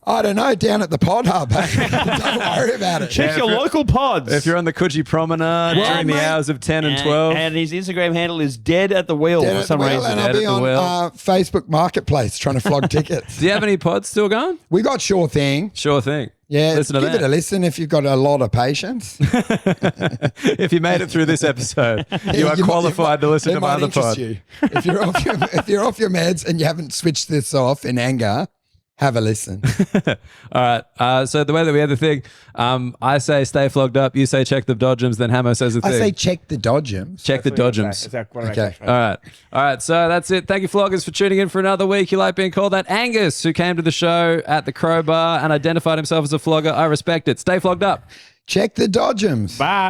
I don't know. Down at the pod hub. Don't worry about it. Check your local pods. If you're on the Coogee Promenade during the mate. hours of 10 and 12. And his Instagram handle is dead at the wheel Down for at some the wheel, reason. and I'll Dead be at the on wheel. Facebook Marketplace trying to flog tickets. Do you have any pods still going? We got Sure Thing. Sure thing. Yeah, Listen to give that. it a listen if you've got a lot of patience. If you made it through this episode, you are qualified to listen It to my might other interest pod. you. If you're off your meds and you haven't switched this off in anger, have a listen. All right. So the way that we had the thing, I say stay flogged up. You say check the dodgems. Then Hamo says the I thing. say check the dodgems. check the dodgems. Okay. All right. All right. So that's it. Thank you, floggers, for tuning in for another week. You like being called that. Angus, who came to the show at the Crowe Bar and identified himself as a flogger. I respect it. Stay flogged up. Check the dodgems. Bye.